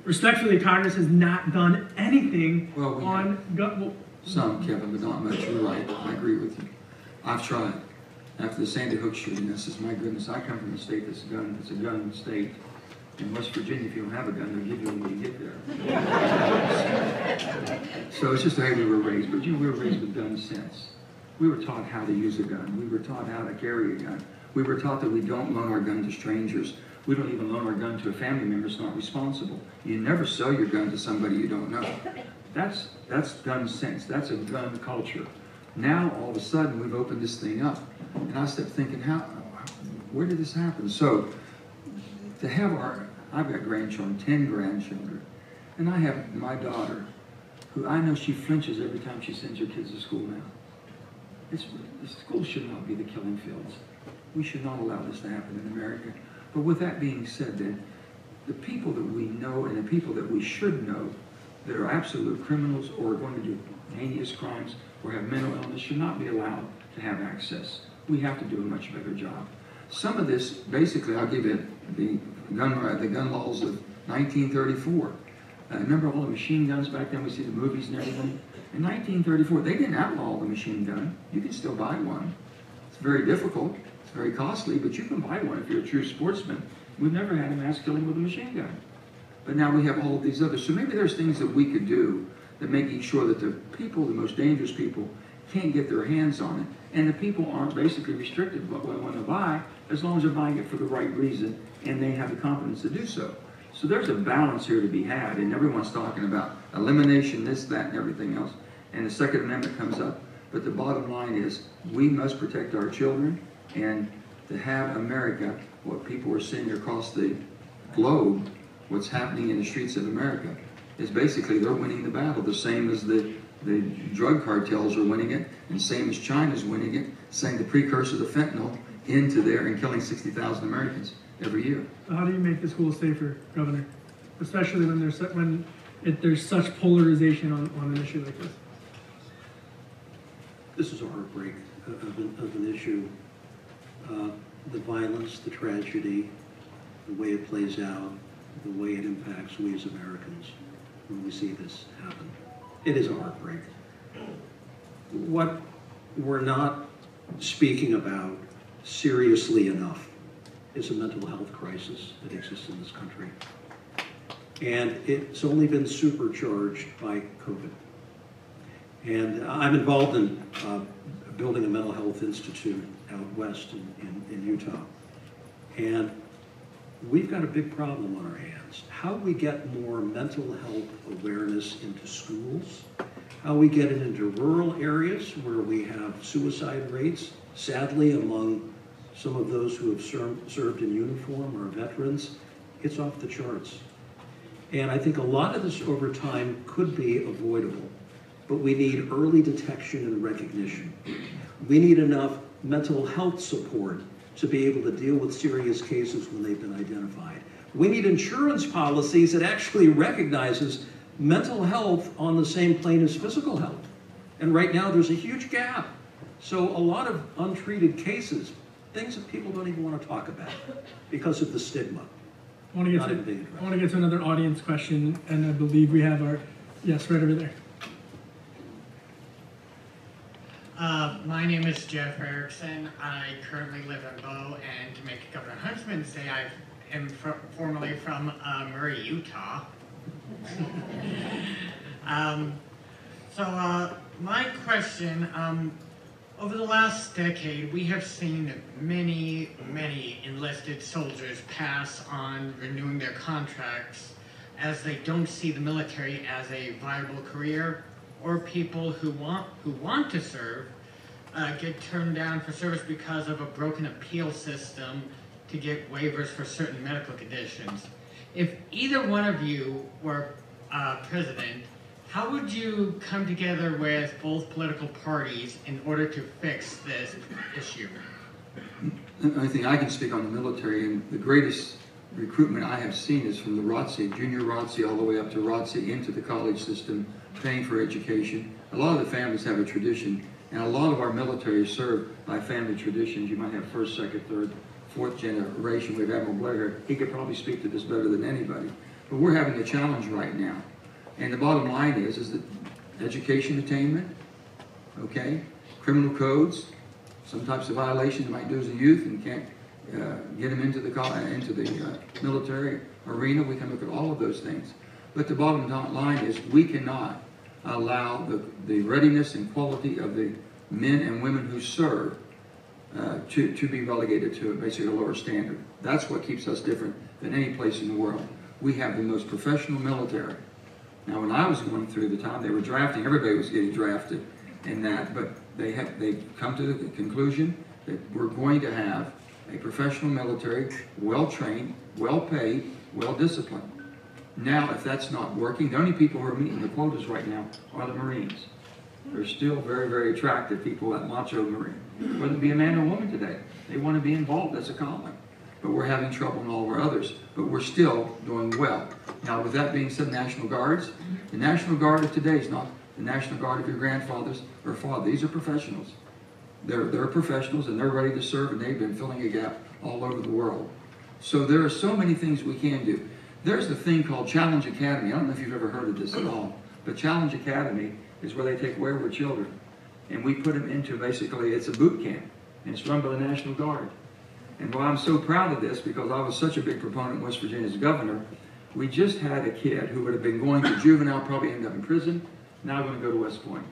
respectfully, Congress has not done anything on gun. Well, some, Kevin, but not much. You're right. I agree with you. I've tried. After the Sandy Hook shooting, this is, my goodness, I come from a state that's a gun state. In West Virginia, if you don't have a gun, they'll give you one when you get there. So it's just the way we were raised. But we were raised with gun sense. We were taught how to use a gun. We were taught how to carry a gun. We were taught that we don't loan our gun to strangers. We don't even loan our gun to a family member that's not responsible. You never sell your gun to somebody you don't know. That's gun sense. That's a gun culture. Now, all of a sudden, we've opened this thing up. And I started thinking, where did this happen? So, to have I've got grandchildren, 10 grandchildren, and I have my daughter, who I know she flinches every time she sends her kids to school now. The school should not be the killing fields. We should not allow this to happen in America. But with that being said, then, the people that we know and the people that we should know that are absolute criminals or are going to do heinous crimes or have mental illness should not be allowed to have access. We have to do a much better job. Some of this, basically, I'll give you the gun laws of 1934. Remember all the machine guns back then? We see the movies and everything. In 1934, they didn't outlaw the machine gun. You can still buy one. It's very difficult. It's very costly, but you can buy one if you're a true sportsman. We've never had a mass killing with a machine gun. But now we have all of these others. So maybe there's things that we could do that making sure that the people, the most dangerous people, can't get their hands on it. And the people aren't basically restricted what they want to buy as long as they're buying it for the right reason and they have the confidence to do so. So there's a balance here to be had, and everyone's talking about elimination, this, that, and everything else. And the Second Amendment comes up. But the bottom line is we must protect our children, and to have America, what people are seeing across the globe, what's happening in the streets of America, is basically they're winning the battle, the same as the drug cartels are winning it, and same as China's winning it, saying the precursor to fentanyl into there and killing 60,000 Americans every year. So how do you make the schools safer, Governor? Especially when there's such polarization on an issue like this. This is a heartbreak of an issue. The violence, the tragedy, the way it plays out, the way it impacts we as Americans when we see this happen. It is a heartbreak. What we're not speaking about seriously enough is a mental health crisis that exists in this country. And it's only been supercharged by COVID. And I'm involved in building a mental health institute out west in Utah. And we've got a big problem on our hands. How we get more mental health awareness into schools, how we get it into rural areas where we have suicide rates, sadly among some of those who have served in uniform or veterans, it's off the charts. And I think a lot of this over time could be avoidable, but we need early detection and recognition. We need enough mental health support to be able to deal with serious cases when they've been identified. We need insurance policies that actually recognizes mental health on the same plane as physical health. And right now there's a huge gap. So a lot of untreated cases, things that people don't even want to talk about because of the stigma. I want to get to another audience question, and I believe we have our, yes, right over there. My name is Jeff Erickson. I currently live in Bow, and to make Governor Huntsman's Day, I am formerly from Murray, Utah. My question, over the last decade, we have seen many enlisted soldiers pass on renewing their contracts as they don't see the military as a viable career, or people who want to serve get turned down for service because of a broken appeal system to get waivers for certain medical conditions. If either one of you were president, how would you come together with both political parties in order to fix this issue? I think I can speak on the military, and the greatest recruitment I have seen is from the ROTC, junior ROTC, all the way up to ROTC into the college system, paying for education. A lot of the families have a tradition, and a lot of our military is served by family traditions. You might have first, second, third, fourth generation. We have Admiral Blair here. He could probably speak to this better than anybody. But we're having a challenge right now. And the bottom line is that education attainment, okay, criminal codes, some types of violations you might do as a youth and can't get them into the military arena. We can look at all of those things. But the bottom line is we cannot allow the readiness and quality of the men and women who serve to be relegated to basically a lower standard. That's what keeps us different than any place in the world. We have the most professional military. Now, when I was going through the time they were drafting, everybody was getting drafted in that, but they've come to the conclusion that we're going to have a professional military, well-trained, well-paid, well-disciplined. Now, if that's not working, the only people who are meeting the quotas right now are the Marines. They're still very, very attractive people, that macho Marine. Whether it be a man or a woman today, they want to be involved as a calling. But we're having trouble in all of our others, but we're still doing well. Now, with that being said, National Guards, the National Guard of today is not the National Guard of your grandfathers or father. These are professionals. They're professionals, and they're ready to serve, and they've been filling a gap all over the world. So there are so many things we can do. There's the thing called Challenge Academy. I don't know if you've ever heard of this at all, but Challenge Academy is where they take wayward children, and we put them into basically, it's a boot camp, and it's run by the National Guard. And while I'm so proud of this, because I was such a big proponent in West Virginia as governor, we just had a kid who would have been going to juvenile, probably ended up in prison, now going to go to West Point.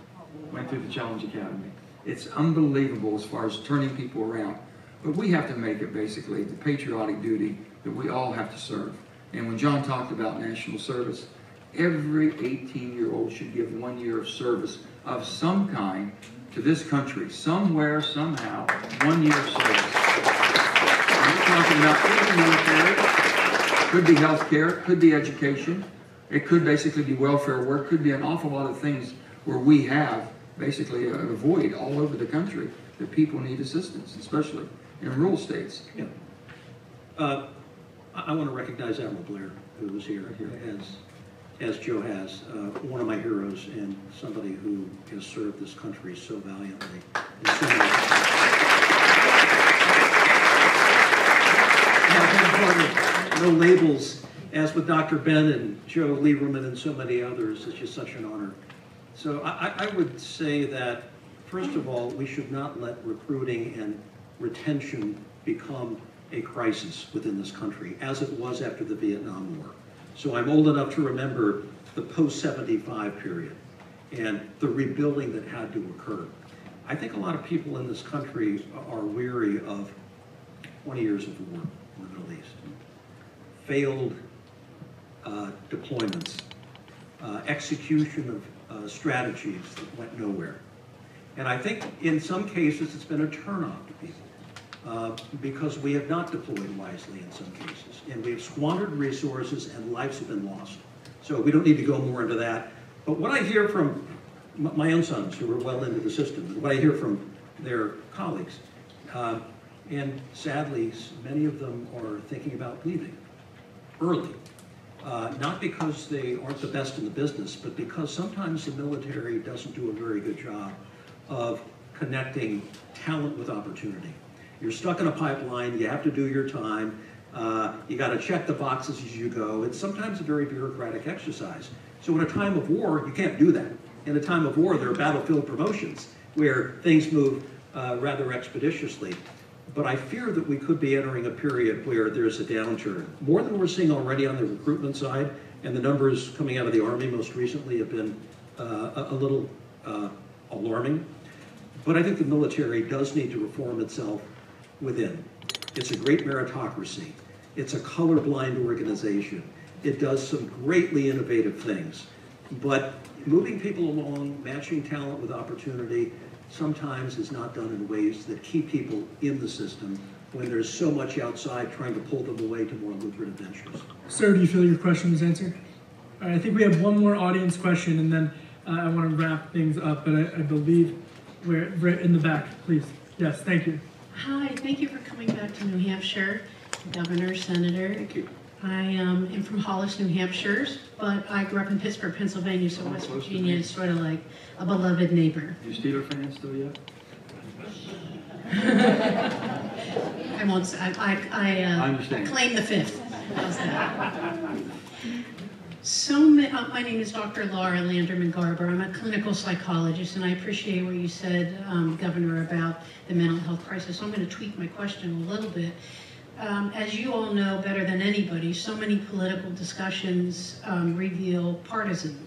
Went through the Challenge Academy. It's unbelievable as far as turning people around. But we have to make it basically the patriotic duty that we all have to serve. And when John talked about national service, every 18-year-old should give 1 year of service of some kind to this country, somewhere, somehow, 1 year of service. And we're talking about could be military, could be healthcare, could be education, it could basically be welfare work, could be an awful lot of things where we have basically a void all over the country that people need assistance, especially in rural states. Yeah. I want to recognize Admiral Blair, who was here as Joe has, one of my heroes and somebody who has served this country so valiantly. No labels, as with Dr. Ben and Joe Lieberman and so many others. It's just such an honor. So I would say that, first of all, we should not let recruiting and retention become a crisis within this country, as it was after the Vietnam War. So I'm old enough to remember the post-75 period and the rebuilding that had to occur. I think a lot of people in this country are weary of 20 years of war in the Middle East, failed deployments, execution of strategies that went nowhere. And I think in some cases it's been a turnoff to people because we have not deployed wisely in some cases. And we have squandered resources and lives have been lost. So we don't need to go more into that. But what I hear from my own sons who are well into the system, and what I hear from their colleagues, and sadly, many of them are thinking about leaving early. Not because they aren't the best in the business, but because sometimes the military doesn't do a very good job of connecting talent with opportunity. You're stuck in a pipeline, you have to do your time, you got to check the boxes as you go. It's sometimes a very bureaucratic exercise. So in a time of war, you can't do that. In a time of war, there are battlefield promotions where things move rather expeditiously. But I fear that we could be entering a period where there's a downturn, more than we're seeing already on the recruitment side, and the numbers coming out of the Army most recently have been a little alarming. But I think the military does need to reform itself within. It's a great meritocracy. It's a colorblind organization. It does some greatly innovative things. But moving people along, matching talent with opportunity, sometimes is not done in ways that keep people in the system when there's so much outside trying to pull them away to more lucrative ventures. Sir, do you feel your question was answered? All right, I think we have one more audience question, and then I want to wrap things up, but I believe we're right in the back, please. Yes, thank you. Hi, thank you for coming back to New Hampshire, Governor, Senator. Thank you. I am from Hollis, New Hampshire, but I grew up in Pittsburgh, Pennsylvania, so West Virginia is sort of like a beloved neighbor. You Steeler fans still yet? I won't say, I understand. Claim the fifth. How's that? So, my name is Dr. Laura Landerman-Garber. I'm a clinical psychologist, and I appreciate what you said, Governor, about the mental health crisis. So I'm going to tweak my question a little bit. As you all know better than anybody, so many political discussions reveal a partisan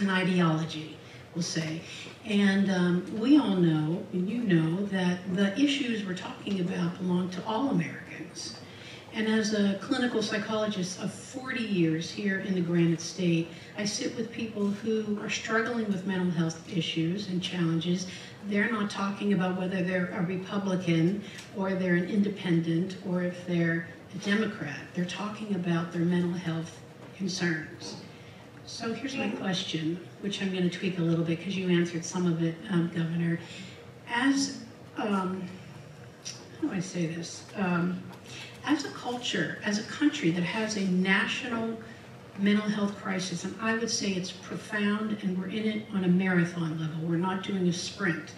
ideology, we'll say. And we all know, and you know, that the issues we're talking about belong to all Americans. And as a clinical psychologist of 40 years here in the Granite State, I sit with people who are struggling with mental health issues and challenges. They're not talking about whether they're a Republican or they're an independent or if they're a Democrat. They're talking about their mental health concerns. So here's my question, which I'm going to tweak a little bit because you answered some of it, Governor. As, how do I say this? As a culture, as a country that has a national mental health crisis, and I would say it's profound, and we're in it on a marathon level. We're not doing a sprint,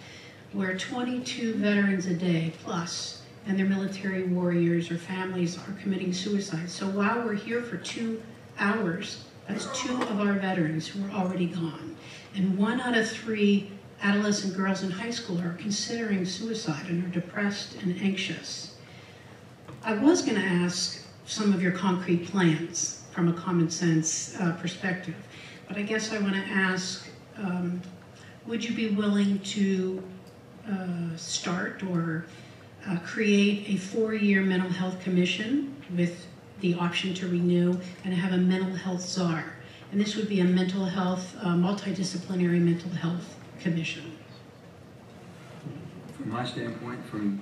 where 22 veterans a day plus and their military warriors or families are committing suicide. So while we're here for 2 hours, that's 2 of our veterans who are already gone. And 1 out of 3 adolescent girls in high school are considering suicide and are depressed and anxious. I was going to ask some of your concrete plans from a common sense perspective, but I guess I want to ask, would you be willing to start or create a 4-year mental health commission with the option to renew and have a mental health czar? And this would be a mental health, multidisciplinary mental health commission. From my standpoint, from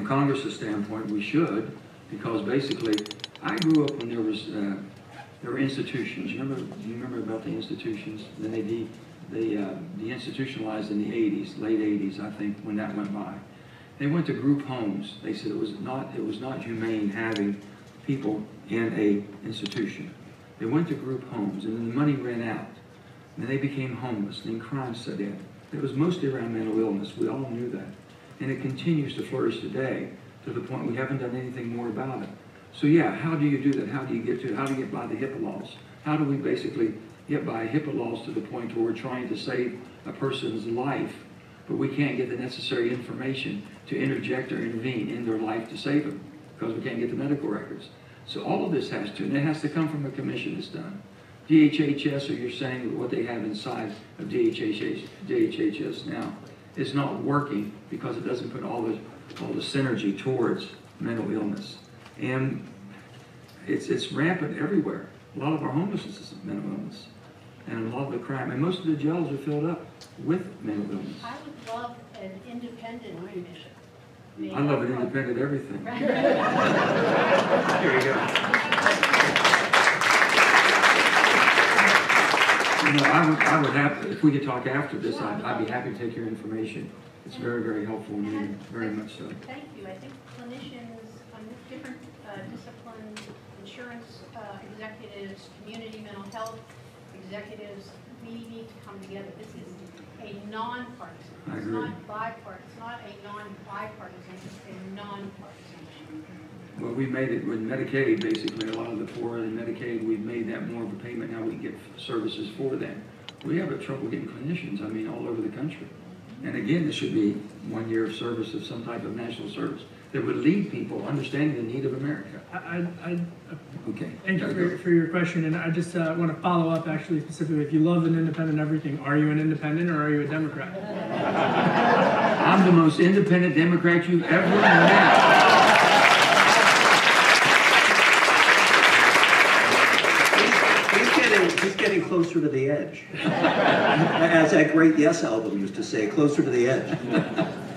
Congress's standpoint, we should, because basically, I grew up when there were institutions. You remember about the institutions? Then they deinstitutionalized in the 80s, late 80s, I think, when that went by. They went to group homes. They said it was not humane having people in a institution. They went to group homes, and then the money ran out. And they became homeless, and then crime set in. It was mostly around mental illness. We all knew that. And it continues to flourish today to the point we haven't done anything more about it. So yeah, how do you do that? How do you get by the HIPAA laws? How do we basically get by HIPAA laws to the point where we're trying to save a person's life, but we can't get the necessary information to interject or intervene in their life to save them because we can't get the medical records. So all of this has to, and it has to come from a commission that's done. DHHS, or you're saying what they have inside of DHHS now, is not working because it doesn't put all the synergy towards mental illness. And it's rampant everywhere. A lot of our homelessness is mental illness. And a lot of the crime, and most of the jails are filled up with mental illness. I would love an independent commission. I love an independent everything. Right. Here you go. You know, I would have, if we could talk after this, I'd be happy to take your information. It's very, very helpful to me, very much so. Thank you. I think clinicians on different disciplines, insurance executives, community mental health executives, we need to come together. This is a non-partisan. It's not bipartisan. It's not a non-bipartisan. It's a non-partisan issue. Well, we made it with Medicaid, basically. A lot of the poor in Medicaid, we've made that more of a payment. Now we can get services for them. We have trouble getting clinicians, I mean, all over the country. And again, this should be 1 year of service of some type of national service that would lead people understanding the need of America. Okay. Thank you for your question, and I just want to follow up actually specifically. If you love an independent everything, are you an independent or are you a Democrat? I'm the most independent Democrat you've ever met. He's getting closer to the edge. As that great Yes album used to say, closer to the edge.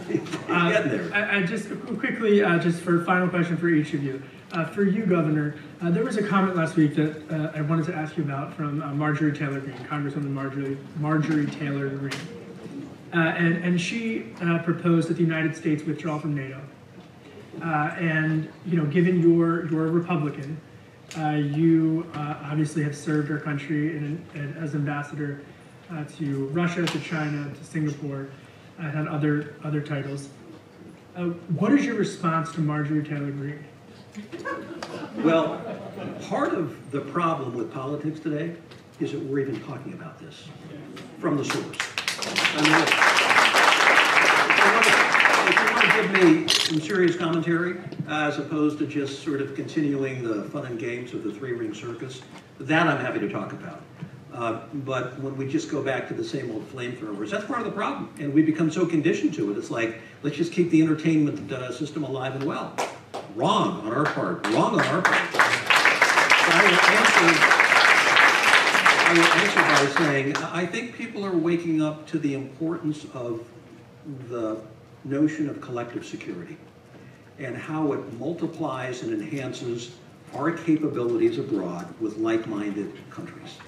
He's getting there. I just quickly, just for a final question for each of you. For you, Governor, there was a comment last week that I wanted to ask you about from Marjorie Taylor Greene, Congresswoman Marjorie Taylor Greene. And she proposed that the United States withdraw from NATO. And, you know, given you're a Republican, you obviously have served our country as ambassador to Russia, to China, to Singapore, and had other titles. What is your response to Marjorie Taylor Greene? Well, part of the problem with politics today is that we're even talking about this from the source. I mean, if you want to give me some serious commentary as opposed to just sort of continuing the fun and games of the three-ring circus. That I'm happy to talk about. But when we just go back to the same old flamethrowers, that's part of the problem. And we become so conditioned to it. It's like, let's just keep the entertainment system alive and well. Wrong on our part. Wrong on our part. So I will answer by saying, I think people are waking up to the importance of the notion of collective security and how it multiplies and enhances our capabilities abroad with like-minded countries.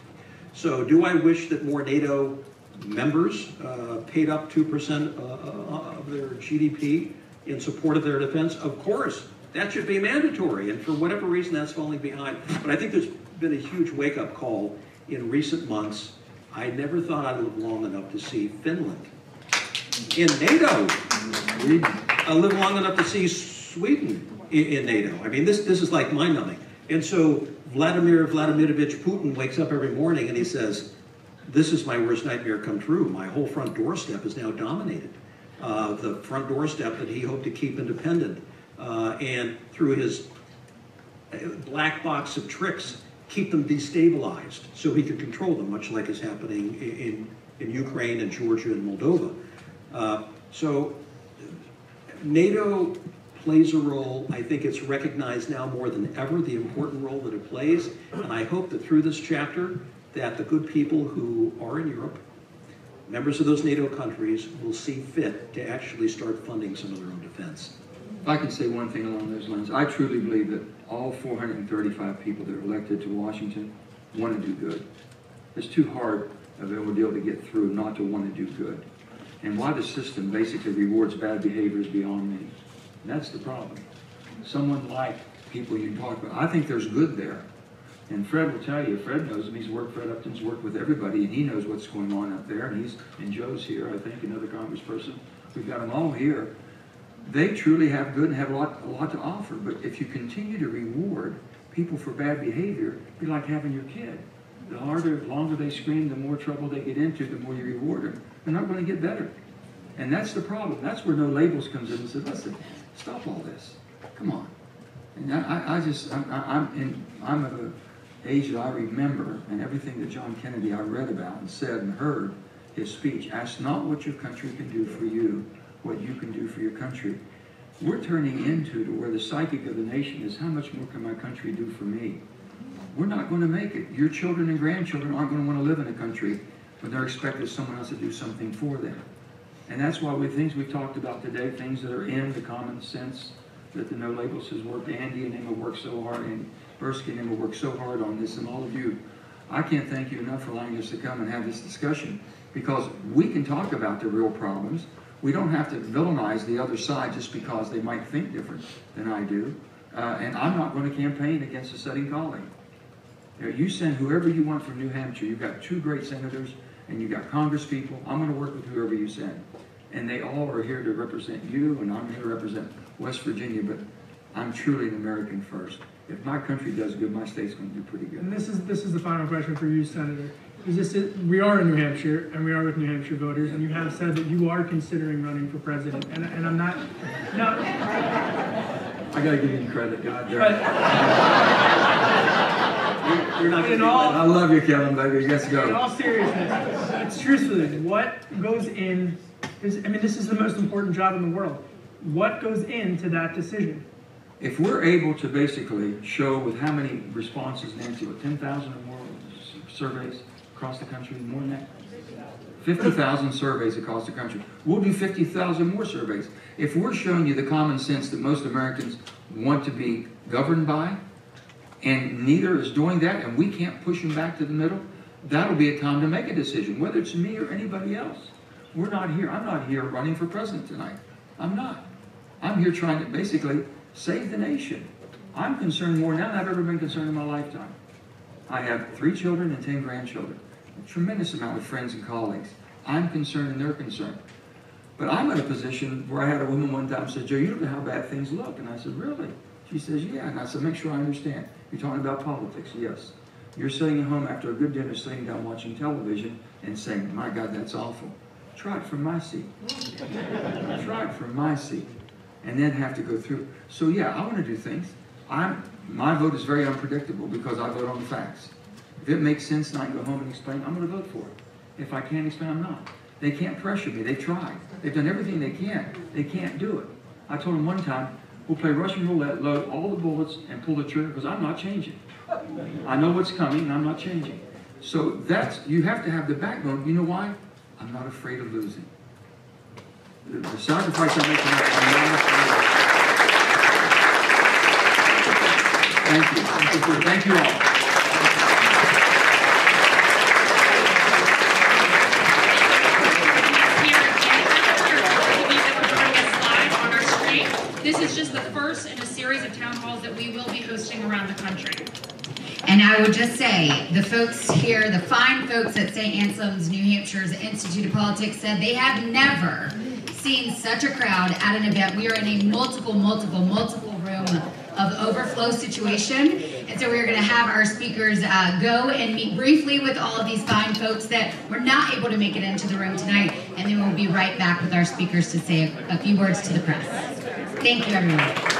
So do I wish that more NATO members paid up 2% of their GDP in support of their defense? Of course, that should be mandatory, and for whatever reason that's falling behind. But I think there's been a huge wake-up call in recent months. I never thought I'd live long enough to see Finland in NATO. I live long enough to see Sweden in NATO. I mean, this is like mind-numbing. And so Vladimir Vladimirovich Putin wakes up every morning and he says, this is my worst nightmare come true. My whole front doorstep is now dominated. The front doorstep that he hoped to keep independent. And through his black box of tricks, keep them destabilized so he could control them, much like is happening in Ukraine and Georgia and Moldova. So NATO plays a role. I think it's recognized now more than ever, the important role that it plays. And I hope that through this chapter, that the good people who are in Europe, members of those NATO countries, will see fit to actually start funding some of their own defense. If I can say one thing along those lines, I truly believe that all 435 people that are elected to Washington want to do good. It's too hard of an ordeal to get through not to want to do good. And why the system basically rewards bad behavior is beyond me. And that's the problem. Someone like people you talk about, I think there's good there. And Fred will tell you, Fred knows him, Fred Upton's worked with everybody, and he knows what's going on up there, and Joe's here, I think, another congressperson. We've got them all here. They truly have good and have a lot to offer, but if you continue to reward people for bad behavior, it'd be like having your kid. The longer they scream, the more trouble they get into, the more you reward them. They're not going to get better. And that's the problem. That's where No Labels comes in and says, listen, stop all this. Come on. And I'm of an age that I remember, and everything that John Kennedy I read about and said and heard his speech. Ask not what your country can do for you, what you can do for your country. We're turning into to where the psychic of the nation is, how much more can my country do for me? We're not going to make it. Your children and grandchildren aren't going to want to live in a country when they're expecting someone else to do something for them. And that's why things we've talked about today, things that are in the common sense that the No Labels has worked. Andy and Emma worked so hard, and Bursky and Emma worked so hard on this, and all of you. I can't thank you enough for allowing us to come and have this discussion, because we can talk about the real problems. We don't have to villainize the other side just because they might think different than I do. And I'm not going to campaign against a setting calling. You send whoever you want from New Hampshire. You've got 2 great senators, and you've got Congress people. I'm going to work with whoever you send. And they all are here to represent you, and I'm here to represent West Virginia, but I'm truly an American first. If my country does good, my state's going to do pretty good. And this is the final question for you, Senator. We are in New Hampshire, and we are with New Hampshire voters, and you have said that you are considering running for president, and I'm not... No. I got to give you credit, God. You're not going to I love you, Kevin, baby. Let's go. In all seriousness, it's truthfully, what goes in... this is the most important job in the world. What goes into that decision? If we're able to basically show with how many responses, Nancy, with 10,000 or more surveys across the country, more than that? 50,000 surveys across the country. We'll do 50,000 more surveys. If we're showing you the common sense that most Americans want to be governed by, and neither is doing that, and we can't push them back to the middle, that'll be a time to make a decision, whether it's me or anybody else. We're not here. I'm not here running for president tonight. I'm not. I'm here trying to basically save the nation. I'm concerned more now than I've ever been concerned in my lifetime. I have 3 children and 10 grandchildren. A tremendous amount of friends and colleagues. I'm concerned and they're concerned. But I'm in a position where I had a woman one time say, Joe, you don't know how bad things look. And I said, really? She says, yeah. And I said, make sure I understand. You're talking about politics. Yes. You're sitting at home after a good dinner, sitting down watching television and saying, my God, that's awful. Try it from my seat. Try it from my seat. and then have to go through. So yeah, I want to do things. My vote is very unpredictable because I vote on the facts. If it makes sense and I can go home and explain, I'm going to vote for it. If I can't explain, I'm not. They can't pressure me. They've tried. They've done everything they can. They can't do it. I told them one time, we'll play Russian roulette, load all the bullets, and pull the trigger because I'm not changing. I know what's coming, and I'm not changing. So you have to have the backbone. You know why? I'm not afraid of losing. The sacrifice I'm making, I'm not afraid of. Thank you. Thank you all. This is just the first in a series of town halls that we will be hosting around the country. And I would just say, the folks here, the fine folks at St. Anselm's, New Hampshire's Institute of Politics said they have never seen such a crowd at an event. We are in a multiple room of overflow situation. And so we're going to have our speakers go and meet briefly with all of these fine folks that were not able to make it into the room tonight. And then we'll be right back with our speakers to say a few words to the press. Thank you, everyone.